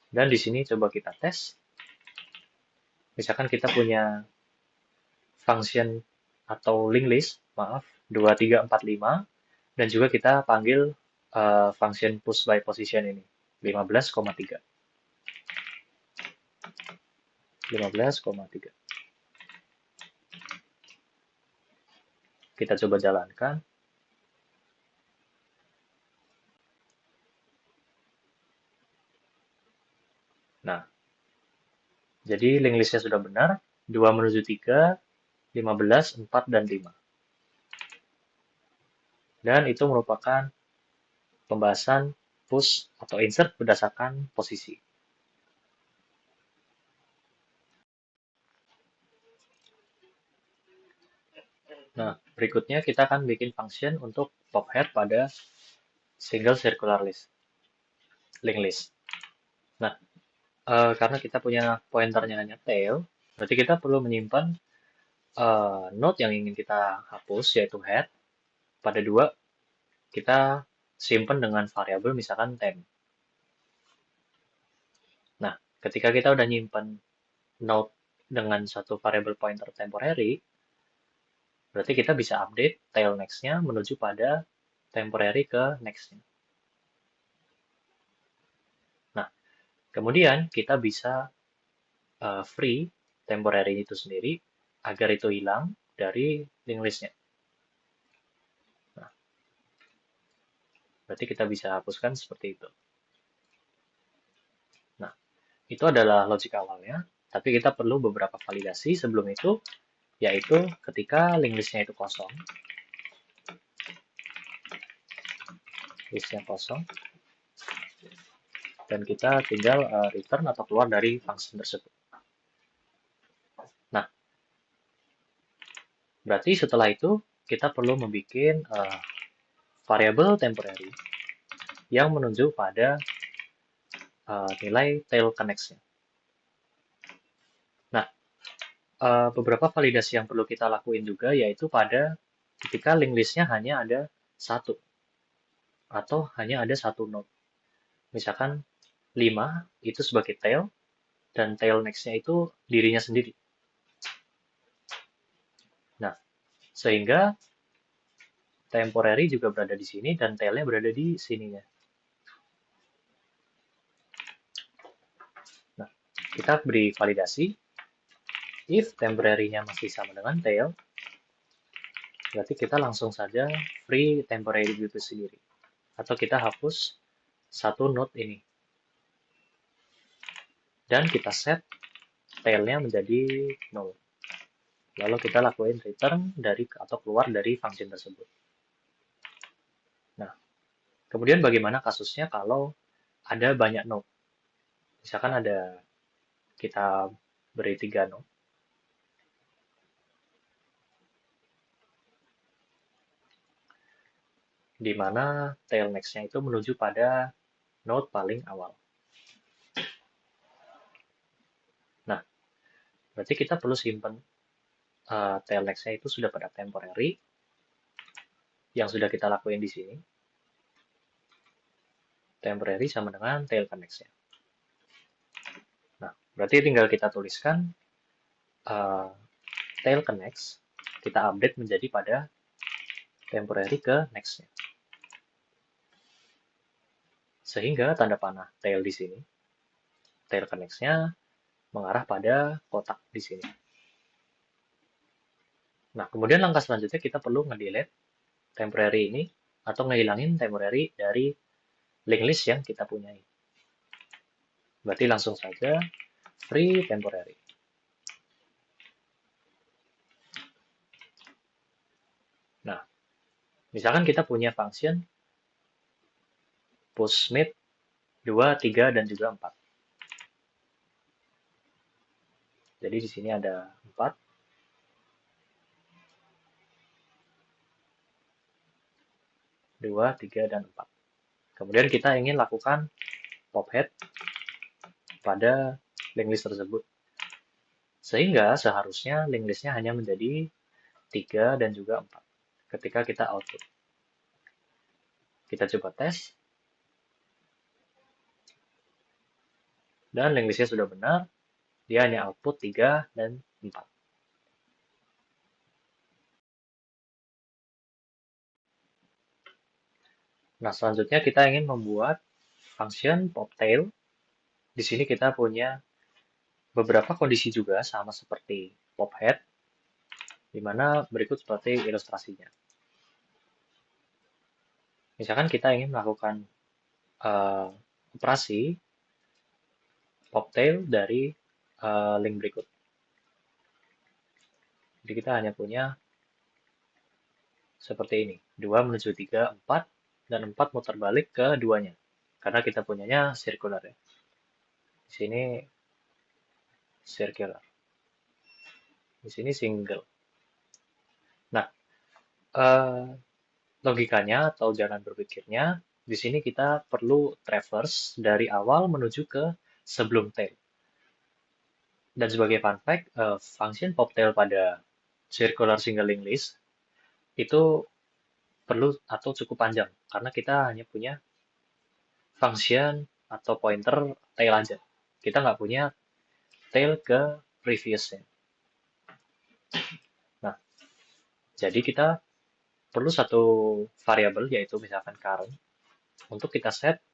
Dan di sini coba kita tes. Misalkan kita punya function atau linked list, 2, 3, 4, 5, Dan juga kita panggil function push by position ini, 15,3. 15,3. Kita coba jalankan. Nah, jadi link listnya sudah benar, 2 menuju 3, 15, 4, dan 5. Dan itu merupakan pembahasan push atau insert berdasarkan posisi. Nah, berikutnya kita akan bikin function untuk pop head pada single circular list, link list. Nah, karena kita punya pointernya hanya tail, berarti kita perlu menyimpan node yang ingin kita hapus, yaitu head. Pada 2, kita simpan dengan variabel misalkan temp. Nah, ketika kita udah nyimpan node dengan satu variabel pointer temporary, berarti kita bisa update tail next-nya menuju pada temporary ke next-nya. Nah, kemudian kita bisa free temporary itu sendiri agar itu hilang dari link list-nya. Nah, berarti kita bisa hapuskan seperti itu. Nah, itu adalah logik awalnya, tapi kita perlu beberapa validasi sebelum itu, yaitu ketika link list-nya itu kosong, list-nya kosong, dan kita tinggal return atau keluar dari function tersebut. Nah, berarti setelah itu kita perlu membuat variabel temporary yang menunjuk pada nilai tail connects-nya. Nah, beberapa validasi yang perlu kita lakuin juga yaitu pada ketika link list-nya hanya ada satu atau hanya ada satu node. Misalkan 5 itu sebagai tail dan tail next-nya itu dirinya sendiri. Nah, sehingga temporary juga berada di sini dan tail-nya berada di sininya. Nah, kita beri validasi. If temporary-nya masih sama dengan tail, berarti kita langsung saja free temporary itu sendiri. Atau kita hapus satu node ini. Dan kita set tail-nya menjadi 0. Lalu kita lakuin return dari atau keluar dari function tersebut. Nah, kemudian bagaimana kasusnya kalau ada banyak node? Misalkan kita beri 3 node. Di mana tail next-nya itu menuju pada node paling awal. Nah, berarti kita perlu simpan tail next-nya itu sudah pada temporary yang sudah kita lakuin di sini. Temporary sama dengan tail connects-nya. Nah, berarti tinggal kita tuliskan tail connects, kita update menjadi pada temporary ke next-nya. Sehingga tanda panah tail di sini, tail connects-nya mengarah pada kotak di sini. Nah, kemudian langkah selanjutnya kita perlu nge-delete temporary ini atau ngehilangin temporary dari link list yang kita punyai. Berarti langsung saja free temporary. Nah, misalkan kita punya function push mid 2, 3, dan juga 4. Jadi di sini ada 4. 2, 3, dan 4. Kemudian kita ingin lakukan pop head pada link list tersebut. Sehingga seharusnya link listnya hanya menjadi 3 dan juga 4 ketika kita output. Kita coba tes. Dan link listnya sudah benar. Dia hanya output 3 dan 4. Nah, selanjutnya kita ingin membuat function poptail. Di sini kita punya beberapa kondisi juga sama seperti pophead, di mana berikut seperti ilustrasinya. Misalkan kita ingin melakukan operasi poptail dari link berikut. Jadi kita hanya punya seperti ini. 2 menuju 3, 4, dan 4 muter balik ke duanya. Karena kita punyanya circular ya. Di sini circular. Di sini single. Nah, logikanya atau jalan berpikirnya, di sini kita perlu traverse dari awal menuju ke sebelum tail. Dan sebagai fun fact, function poptail pada circular single link list itu perlu atau cukup panjang karena kita hanya punya function atau pointer tail aja. Kita nggak punya tail ke previousnya. Nah, jadi kita perlu satu variabel yaitu misalkan current untuk kita set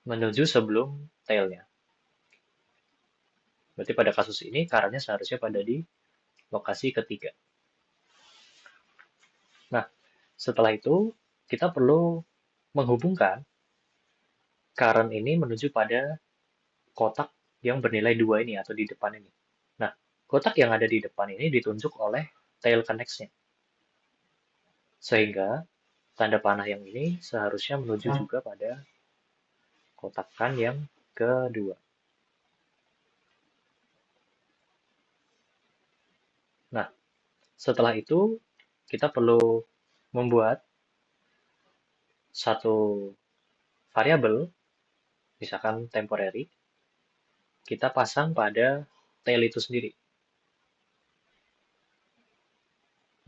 menuju sebelum tailnya. Berarti pada kasus ini currentnya seharusnya pada di lokasi ketiga. Nah, setelah itu kita perlu menghubungkan current ini menuju pada kotak yang bernilai 2 ini atau di depan ini. Nah, kotak yang ada di depan ini ditunjuk oleh tail connects-nya. Sehingga tanda panah yang ini seharusnya menuju juga pada kotakan yang kedua. Nah, setelah itu kita perlu membuat satu variabel, misalkan temporary, kita pasang pada tail itu sendiri.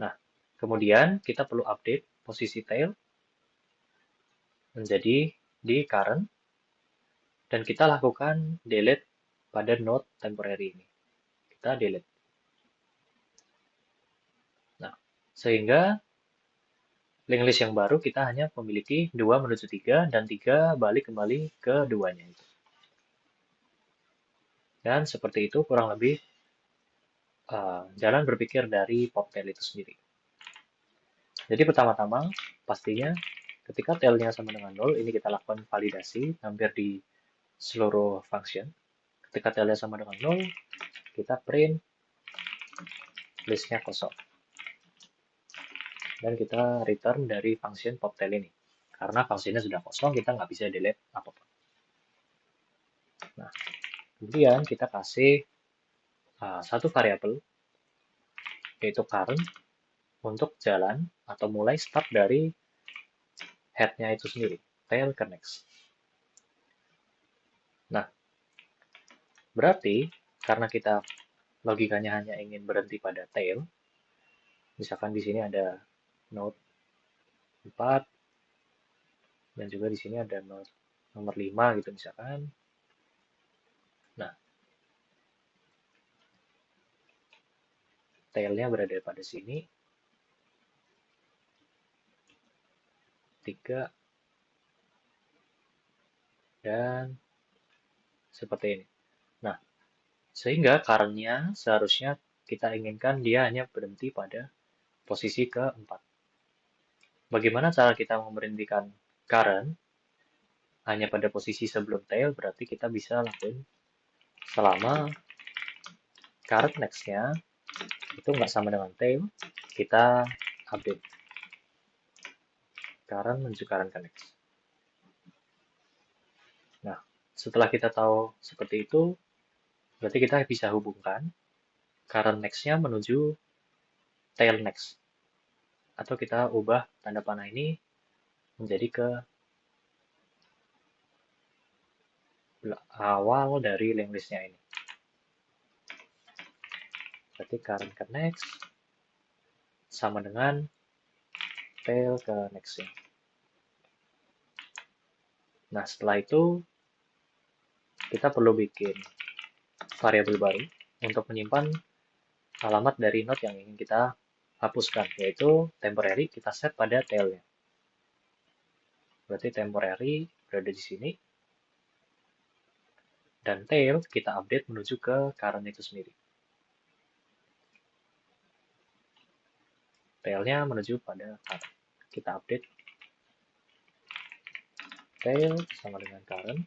Nah, kemudian kita perlu update posisi tail menjadi di current, dan kita lakukan delete pada node temporary ini. Kita delete. Nah, sehingga link list yang baru kita hanya memiliki 2 menuju 3 dan 3 balik kembali ke duanya itu. Dan seperti itu kurang lebih jalan berpikir dari poptail itu sendiri. Jadi pertama-tama pastinya ketika tailnya sama dengan 0, ini kita lakukan validasi hampir di seluruh function. Ketika tailnya sama dengan 0, kita print listnya kosong. Dan kita return dari function poptail ini. Karena fungsinya sudah kosong, kita nggak bisa delete apapun. Nah, kemudian kita kasih satu variabel, yaitu current, untuk jalan atau mulai start dari head-nya itu sendiri, tail ke next. Nah, berarti karena kita logikanya hanya ingin berhenti pada tail, misalkan di sini ada node 4, dan juga di sini ada node nomor 5 gitu misalkan. Nah, tailnya berada pada sini, 3, dan seperti ini. Nah, sehingga current-nya seharusnya kita inginkan dia hanya berhenti pada posisi keempat. Bagaimana cara kita memberhentikan current hanya pada posisi sebelum tail? Berarti kita bisa lakuin selama current next-nya itu nggak sama dengan tail, kita update current menuju current connect. Nah, setelah kita tahu seperti itu, berarti kita bisa hubungkan current next-nya menuju tail next. Atau kita ubah tanda panah ini menjadi ke awal dari link list-nya ini. Berarti current ke next sama dengan tail ke next-nya. Nah, setelah itu kita perlu bikin variabel baru untuk menyimpan alamat dari node yang ingin kita hapuskan, yaitu temporary kita set pada tailnya. berarti temporary berada di sini, dan tail kita update menuju ke current itu sendiri. Tailnya menuju pada current. Kita update tail sama dengan current.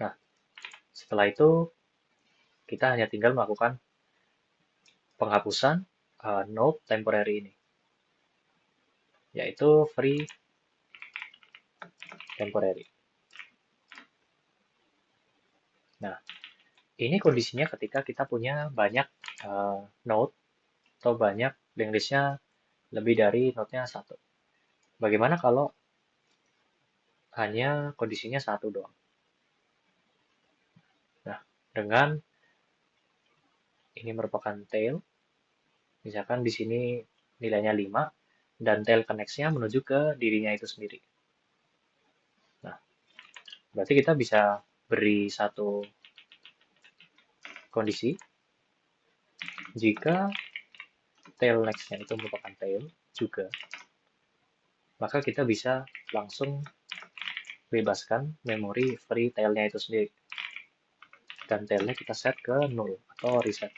Nah, setelah itu kita hanya tinggal melakukan penghapusan node temporary ini, yaitu free temporary. Nah, ini kondisinya ketika kita punya banyak node atau banyak linked list-nya lebih dari node-nya satu. Bagaimana kalau hanya kondisinya satu doang? Nah, dengan ini merupakan tail, misalkan di sini nilainya 5, dan tail connect-nya menuju ke dirinya itu sendiri. Nah, berarti kita bisa beri satu kondisi, jika tail next-nya itu merupakan tail juga, maka kita bisa langsung bebaskan memori free tail-nya itu sendiri. Dan tail-nya kita set ke 0 atau reset.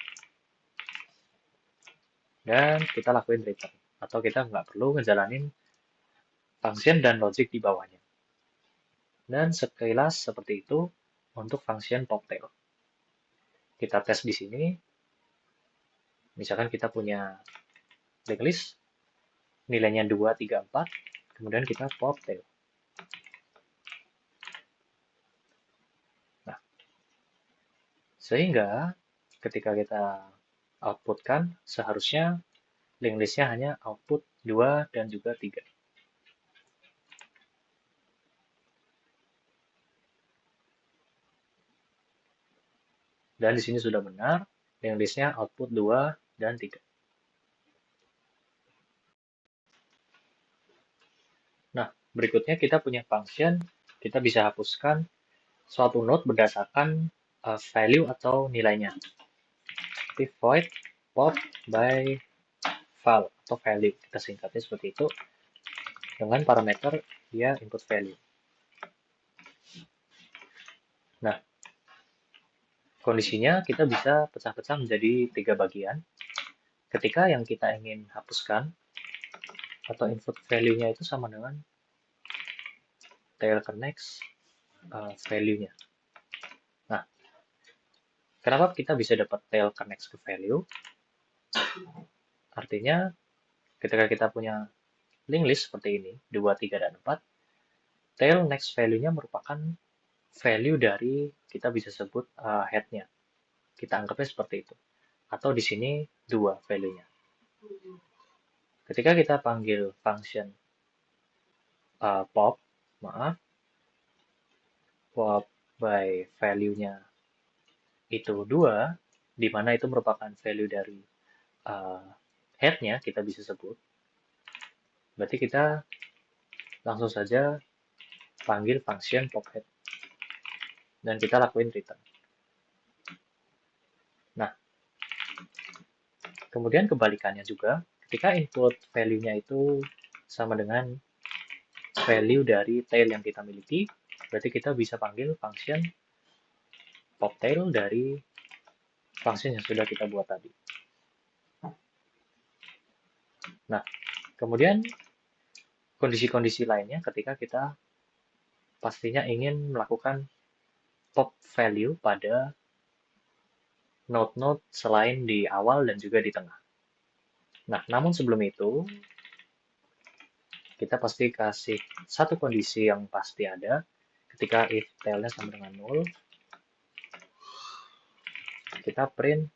Dan kita lakuin return. Atau kita nggak perlu ngejalanin function dan logic di bawahnya. Dan sekilas seperti itu untuk function poptail. Kita tes di sini. Misalkan kita punya linked list, nilainya 2, 3, 4, kemudian kita poptail. Nah, sehingga ketika kita outputkan, seharusnya linked list-nya hanya output 2 dan juga 3. Dan di sini sudah benar, linked list-nya output 2 dan 3. Nah, berikutnya kita punya function, kita bisa hapuskan suatu node berdasarkan value atau nilainya. Seperti void pop by val atau value, kita singkatnya seperti itu, dengan parameter dia input value. Nah, kondisinya kita bisa pecah-pecah menjadi 3 bagian. Ketika yang kita ingin hapuskan atau input value-nya itu sama dengan tail connects value-nya. Nah, kenapa kita bisa dapat tail connects ke value? Artinya, ketika kita punya linked list seperti ini, 2, 3, dan 4, tail next value-nya merupakan value dari, kita bisa sebut head-nya. Kita anggapnya seperti itu. Atau di sini 2 value-nya. Ketika kita panggil function pop by value-nya itu 2, di mana itu merupakan value dari head-nya, kita bisa sebut. Berarti kita langsung saja panggil function pophead. Dan kita lakuin return. Nah, kemudian kebalikannya juga, ketika input value-nya itu sama dengan value dari tail yang kita miliki, berarti kita bisa panggil function poptail dari function yang sudah kita buat tadi. Nah, kemudian kondisi-kondisi lainnya ketika kita pastinya ingin melakukan pop value pada node-node selain di awal dan juga di tengah. Nah, namun sebelum itu, kita pasti kasih satu kondisi yang pasti ada. Ketika if tail-nya sama dengan 0, kita print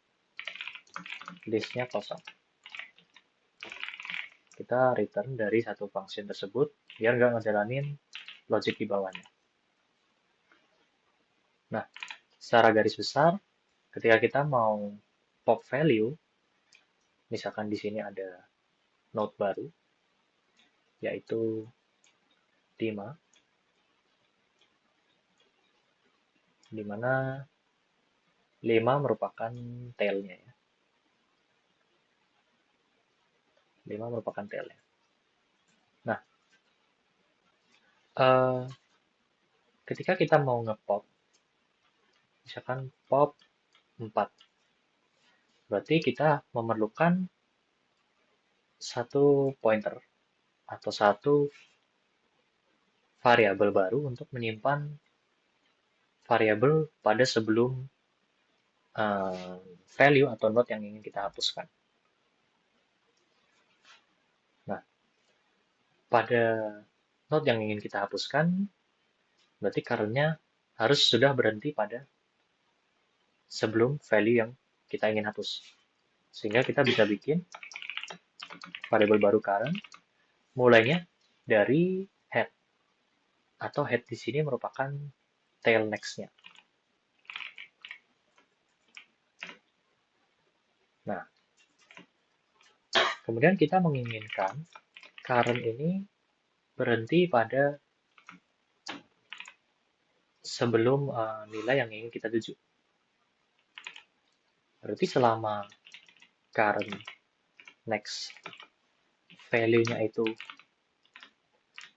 list-nya kosong. Kita return dari satu function tersebut, biar nggak ngejalanin logic di bawahnya. Nah, secara garis besar, ketika kita mau pop value, misalkan di sini ada node baru, yaitu 5, di mana 5 merupakan tail-nya ya. 5 merupakan tailnya. Nah, eh, ketika kita mau nge-pop, misalkan pop 4, berarti kita memerlukan satu pointer atau satu variabel baru untuk menyimpan variabel pada sebelum value atau node yang ingin kita hapuskan. Nah, pada node yang ingin kita hapuskan, berarti current-nya harus sudah berhenti pada sebelum value yang kita ingin hapus. Sehingga kita bisa bikin variabel baru current, mulainya dari head. Atau head di sini merupakan tail next-nya. Nah, kemudian kita menginginkan current ini berhenti pada sebelum nilai yang ingin kita tuju. Berarti selama current next value-nya itu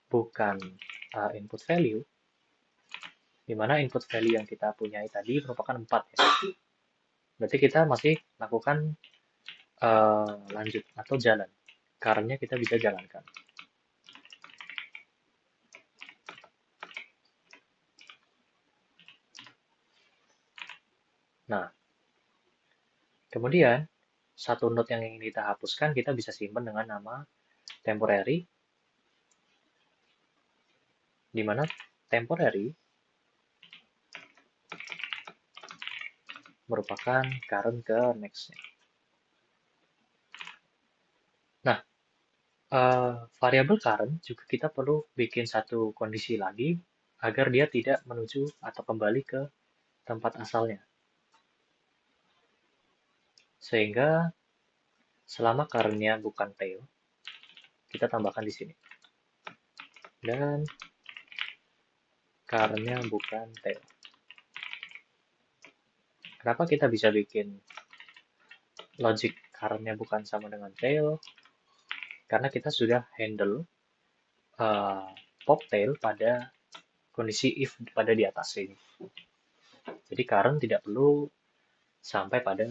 bukan input value, di mana input value yang kita punyai tadi merupakan 4 ya. Berarti kita masih lakukan lanjut atau jalan. Current-nya kita bisa jalankan. Nah, kemudian satu node yang ingin kita hapuskan kita bisa simpan dengan nama temporary, di mana temporary merupakan current ke next-nya. Nah, variabel current juga kita perlu bikin satu kondisi lagi agar dia tidak menuju atau kembali ke tempat asalnya. Sehingga selama current-nya bukan tail, kita tambahkan di sini. Dan current-nya bukan tail. Kenapa kita bisa bikin logic current-nya bukan sama dengan tail? Karena kita sudah handle pop tail pada kondisi if pada di atas ini. Jadi current tidak perlu sampai pada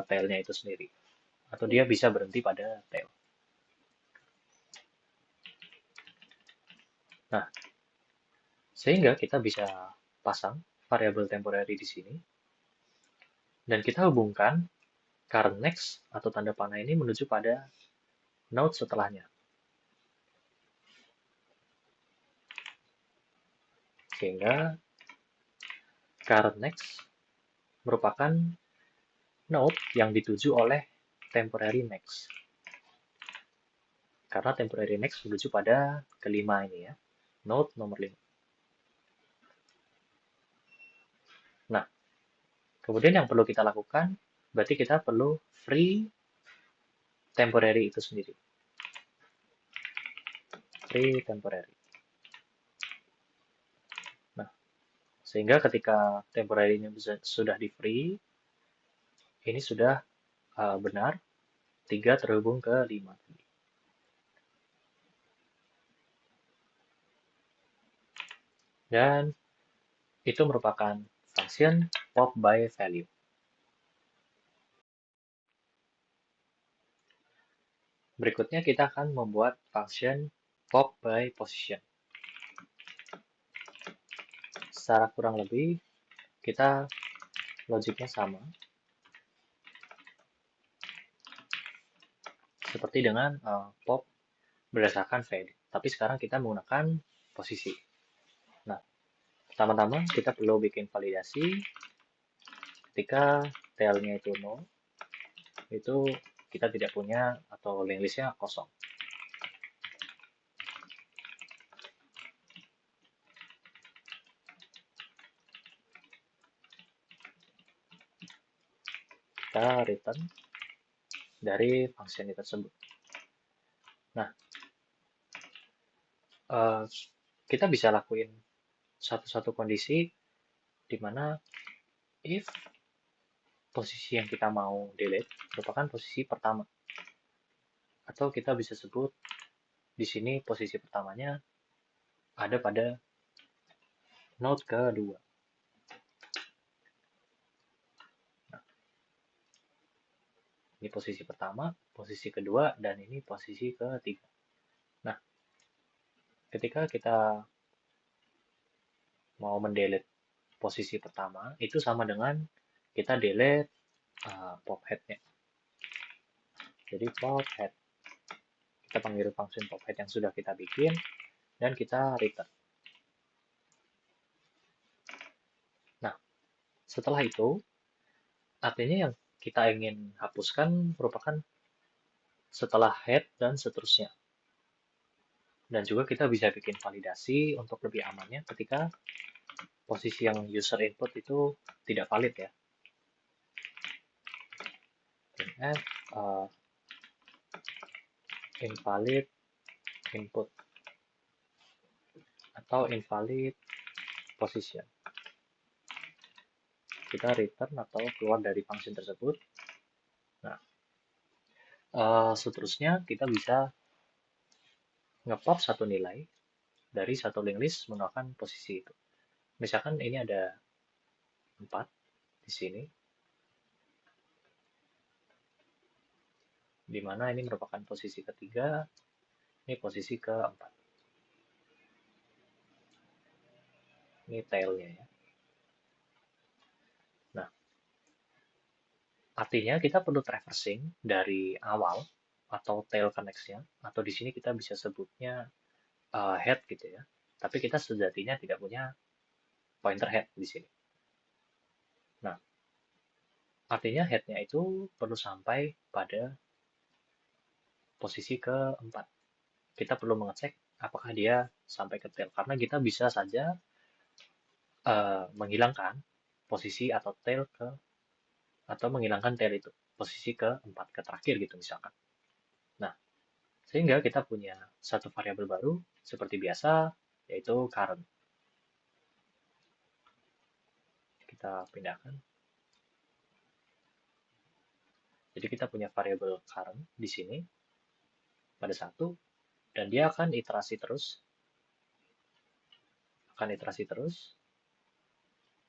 tailnya itu sendiri. Atau dia bisa berhenti pada tail. Nah, sehingga kita bisa pasang variabel temporary di sini. Dan kita hubungkan current next atau tanda panah ini menuju pada node setelahnya. Sehingga current next merupakan node yang dituju oleh temporary next. Karena temporary next menuju pada kelima ini ya, node nomor 5. Nah, kemudian yang perlu kita lakukan, berarti kita perlu free temporary itu sendiri. Free temporary. Nah, sehingga ketika temporary ini sudah di free, ini sudah benar, 3 terhubung ke 5 tadi. Dan itu merupakan function pop by value. Berikutnya kita akan membuat function pop by position. Secara kurang lebih kita logiknya sama. Seperti dengan pop berdasarkan value. Tapi sekarang kita menggunakan posisi. Nah, pertama-tama kita perlu bikin validasi. Ketika tailnya itu 0, itu kita tidak punya atau linked list-nya kosong. Kita return dari function tersebut. Nah, kita bisa lakuin satu-satu kondisi di mana if posisi yang kita mau delete merupakan posisi pertama Atau kita bisa sebut di sini posisi pertamanya ada pada node kedua. Nah, ini posisi pertama, posisi kedua, dan ini posisi ketiga. Nah, ketika kita mau mendelete posisi pertama, itu sama dengan kita delete pop head-nya. Jadi pop head, kita panggil function pop head yang sudah kita bikin, dan kita return. Nah, setelah itu, artinya yang kita ingin hapuskan merupakan setelah head dan seterusnya. Dan juga kita bisa bikin validasi untuk lebih amannya ketika posisi yang user input itu tidak valid ya. Printf invalid input atau invalid position. Kita return atau keluar dari function tersebut. Nah, seterusnya kita bisa nge-pop satu nilai dari satu link list menggunakan posisi itu. Misalkan ini ada 4 di sini, di mana ini merupakan posisi ketiga, ini posisi keempat. Ini tailnya ya. Nah, artinya kita perlu traversing dari awal atau tail connects-nya, atau di sini kita bisa sebutnya head gitu ya. Tapi kita sejatinya tidak punya pointer head di sini. Nah, artinya head-nya itu perlu sampai pada posisi keempat. Kita perlu mengecek apakah dia sampai ke tail, karena kita bisa saja menghilangkan posisi atau tail atau menghilangkan tail itu, posisi keempat, ke terakhir gitu misalkan. Nah, sehingga kita punya satu variabel baru seperti biasa, yaitu current. Kita pindahkan. Jadi kita punya variabel current di sini pada 1, dan dia akan iterasi terus,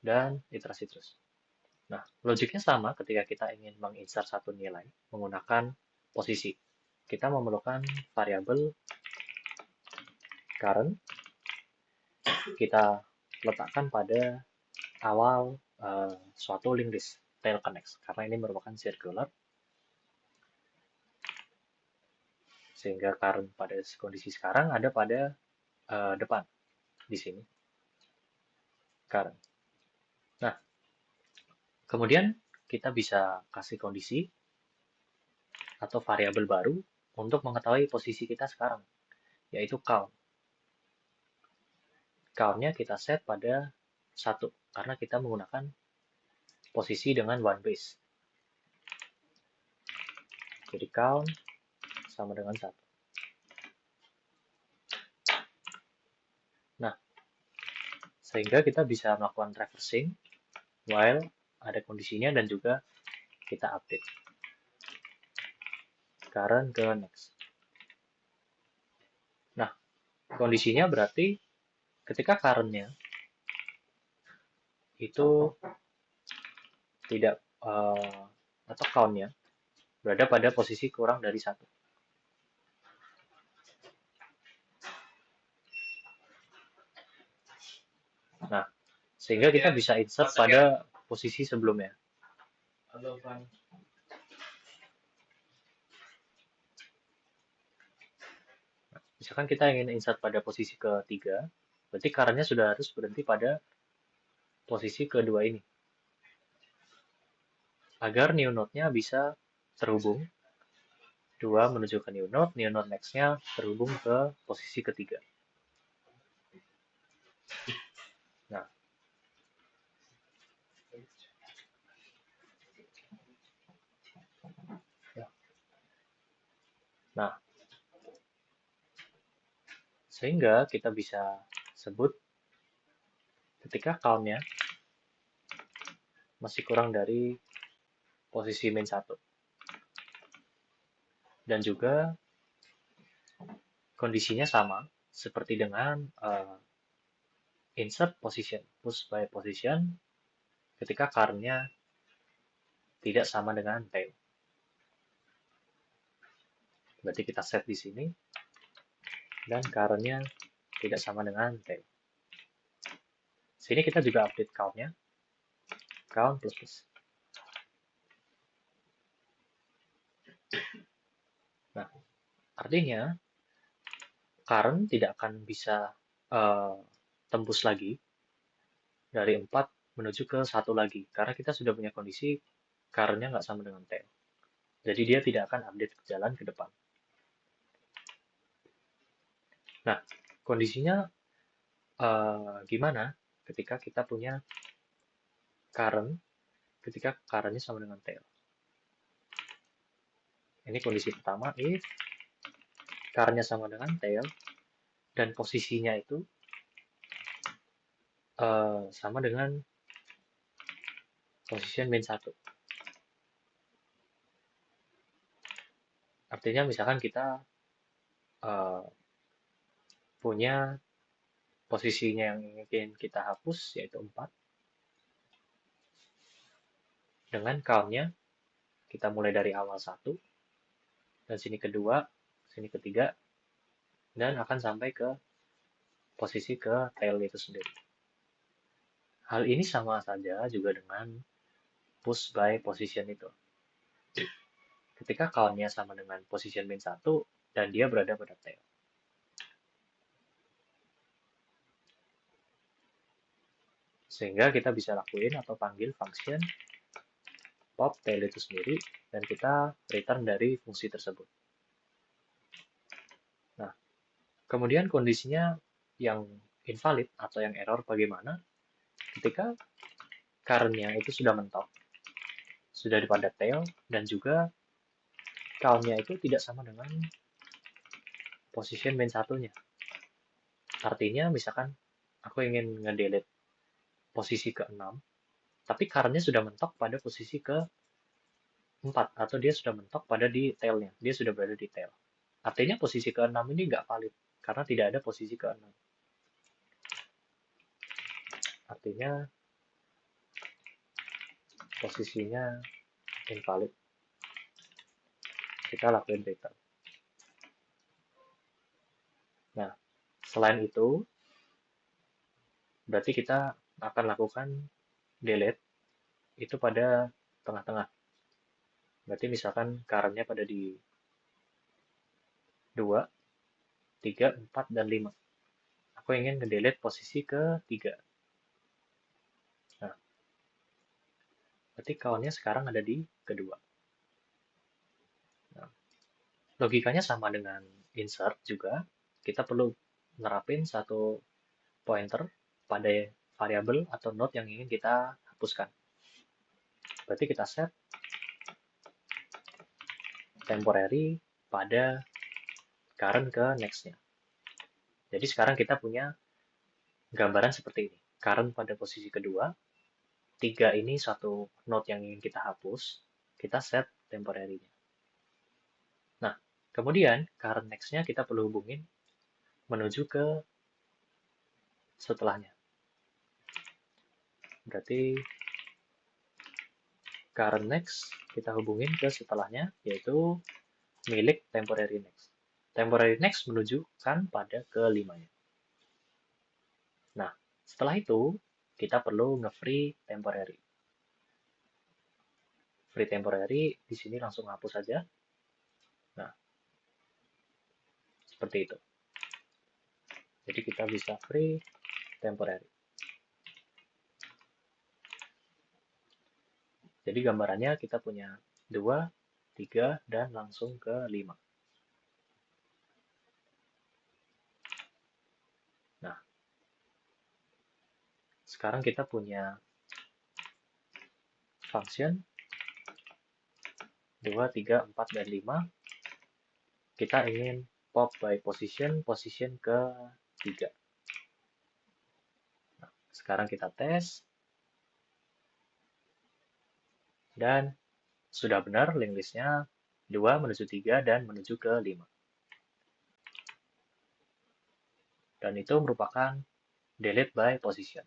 dan iterasi terus. Nah, logiknya sama ketika kita ingin menginsert satu nilai menggunakan posisi. Kita memerlukan variabel current, kita letakkan pada awal suatu link list tail connects, karena ini merupakan circular, sehingga current pada kondisi sekarang ada pada depan di sini current. Nah, kemudian kita bisa kasih kondisi atau variabel baru untuk mengetahui posisi kita sekarang, yaitu count. Count-nya kita set pada 1, karena kita menggunakan posisi dengan one base. Jadi count sama dengan 1. Nah, sehingga kita bisa melakukan traversing while ada kondisinya, dan juga kita update current ke next. Nah, kondisinya berarti ketika current-nya itu tidak atau count-nya berada pada posisi kurang dari 1. Nah, sehingga kita bisa insert pada posisi sebelumnya. Nah, misalkan kita ingin insert pada posisi ketiga, berarti current-nya sudah harus berhenti pada posisi kedua ini, agar new node-nya bisa terhubung 2 menuju ke new node next-nya terhubung ke posisi ketiga. Nah, sehingga kita bisa sebut ketika count-nya masih kurang dari posisi min 1. Dan juga kondisinya sama seperti dengan insert position, push by position ketika current-nya tidak sama dengan tail. Berarti kita set di sini dan current-nya tidak sama dengan tail. Sini kita juga update count-nya, count plus plus. Nah, artinya current tidak akan bisa tembus lagi dari 4 menuju ke 1 lagi, karena kita sudah punya kondisi current-nya nggak sama dengan tail. Jadi dia tidak akan update jalan ke depan. Nah, kondisinya gimana ketika kita punya current, ketika current-nya sama dengan tail. Ini kondisi pertama, if current-nya sama dengan tail, dan posisinya itu sama dengan position min 1. Artinya misalkan kita punya posisinya yang ingin kita hapus, yaitu 4. Dengan count-nya, kita mulai dari awal 1, dan sini kedua, sini ketiga, dan akan sampai ke posisi ke tail itu sendiri. Hal ini sama saja juga dengan push by position itu. Ketika count-nya sama dengan position min 1, dan dia berada pada tail. Sehingga kita bisa lakuin atau panggil function pop tail itu sendiri, dan kita return dari fungsi tersebut. Nah, kemudian kondisinya yang invalid atau yang error bagaimana? Ketika current-nya itu sudah mentok, sudah pada tail, dan juga count-nya itu tidak sama dengan position min 1-nya. Artinya, misalkan aku ingin ngedelete posisi ke-6, tapi current-nya sudah mentok pada posisi ke-4, atau dia sudah mentok pada di tail-nya, dia sudah berada di tail. Artinya posisi ke-6 ini nggak valid, karena tidak ada posisi ke-6. Artinya posisinya invalid. Kita lakuin return. Nah, selain itu, berarti kita akan lakukan delete itu pada tengah-tengah. Berarti misalkan current-nya pada di 2, 3, 4, dan 5. Aku ingin ngedelete posisi ke-3. Nah, berarti count-nya sekarang ada di kedua. Nah, logikanya sama dengan insert juga. Kita perlu nerapin satu pointer pada variabel atau node yang ingin kita hapuskan. Berarti kita set temporary pada current ke next-nya. Jadi sekarang kita punya gambaran seperti ini. Current pada posisi kedua, 3 ini satu node yang ingin kita hapus, kita set temporary-nya. Nah, kemudian current next-nya kita perlu hubungin menuju ke setelahnya. Berarti current next kita hubungin ke setelahnya, yaitu milik temporary next. Temporary next menunjukkan pada ke-5-nya. Nah, setelah itu kita perlu nge-free temporary. Free temporary di sini langsung hapus saja. Nah, seperti itu. Jadi kita bisa free temporary. Jadi gambarannya kita punya 2, 3, dan langsung ke 5. Nah, sekarang kita punya function 2, 3, 4, dan 5. Kita ingin pop by position, position ke 3. Nah, sekarang kita tes. Dan sudah benar link listnya 2 menuju 3 dan menuju ke 5. dan itu merupakan delete by position.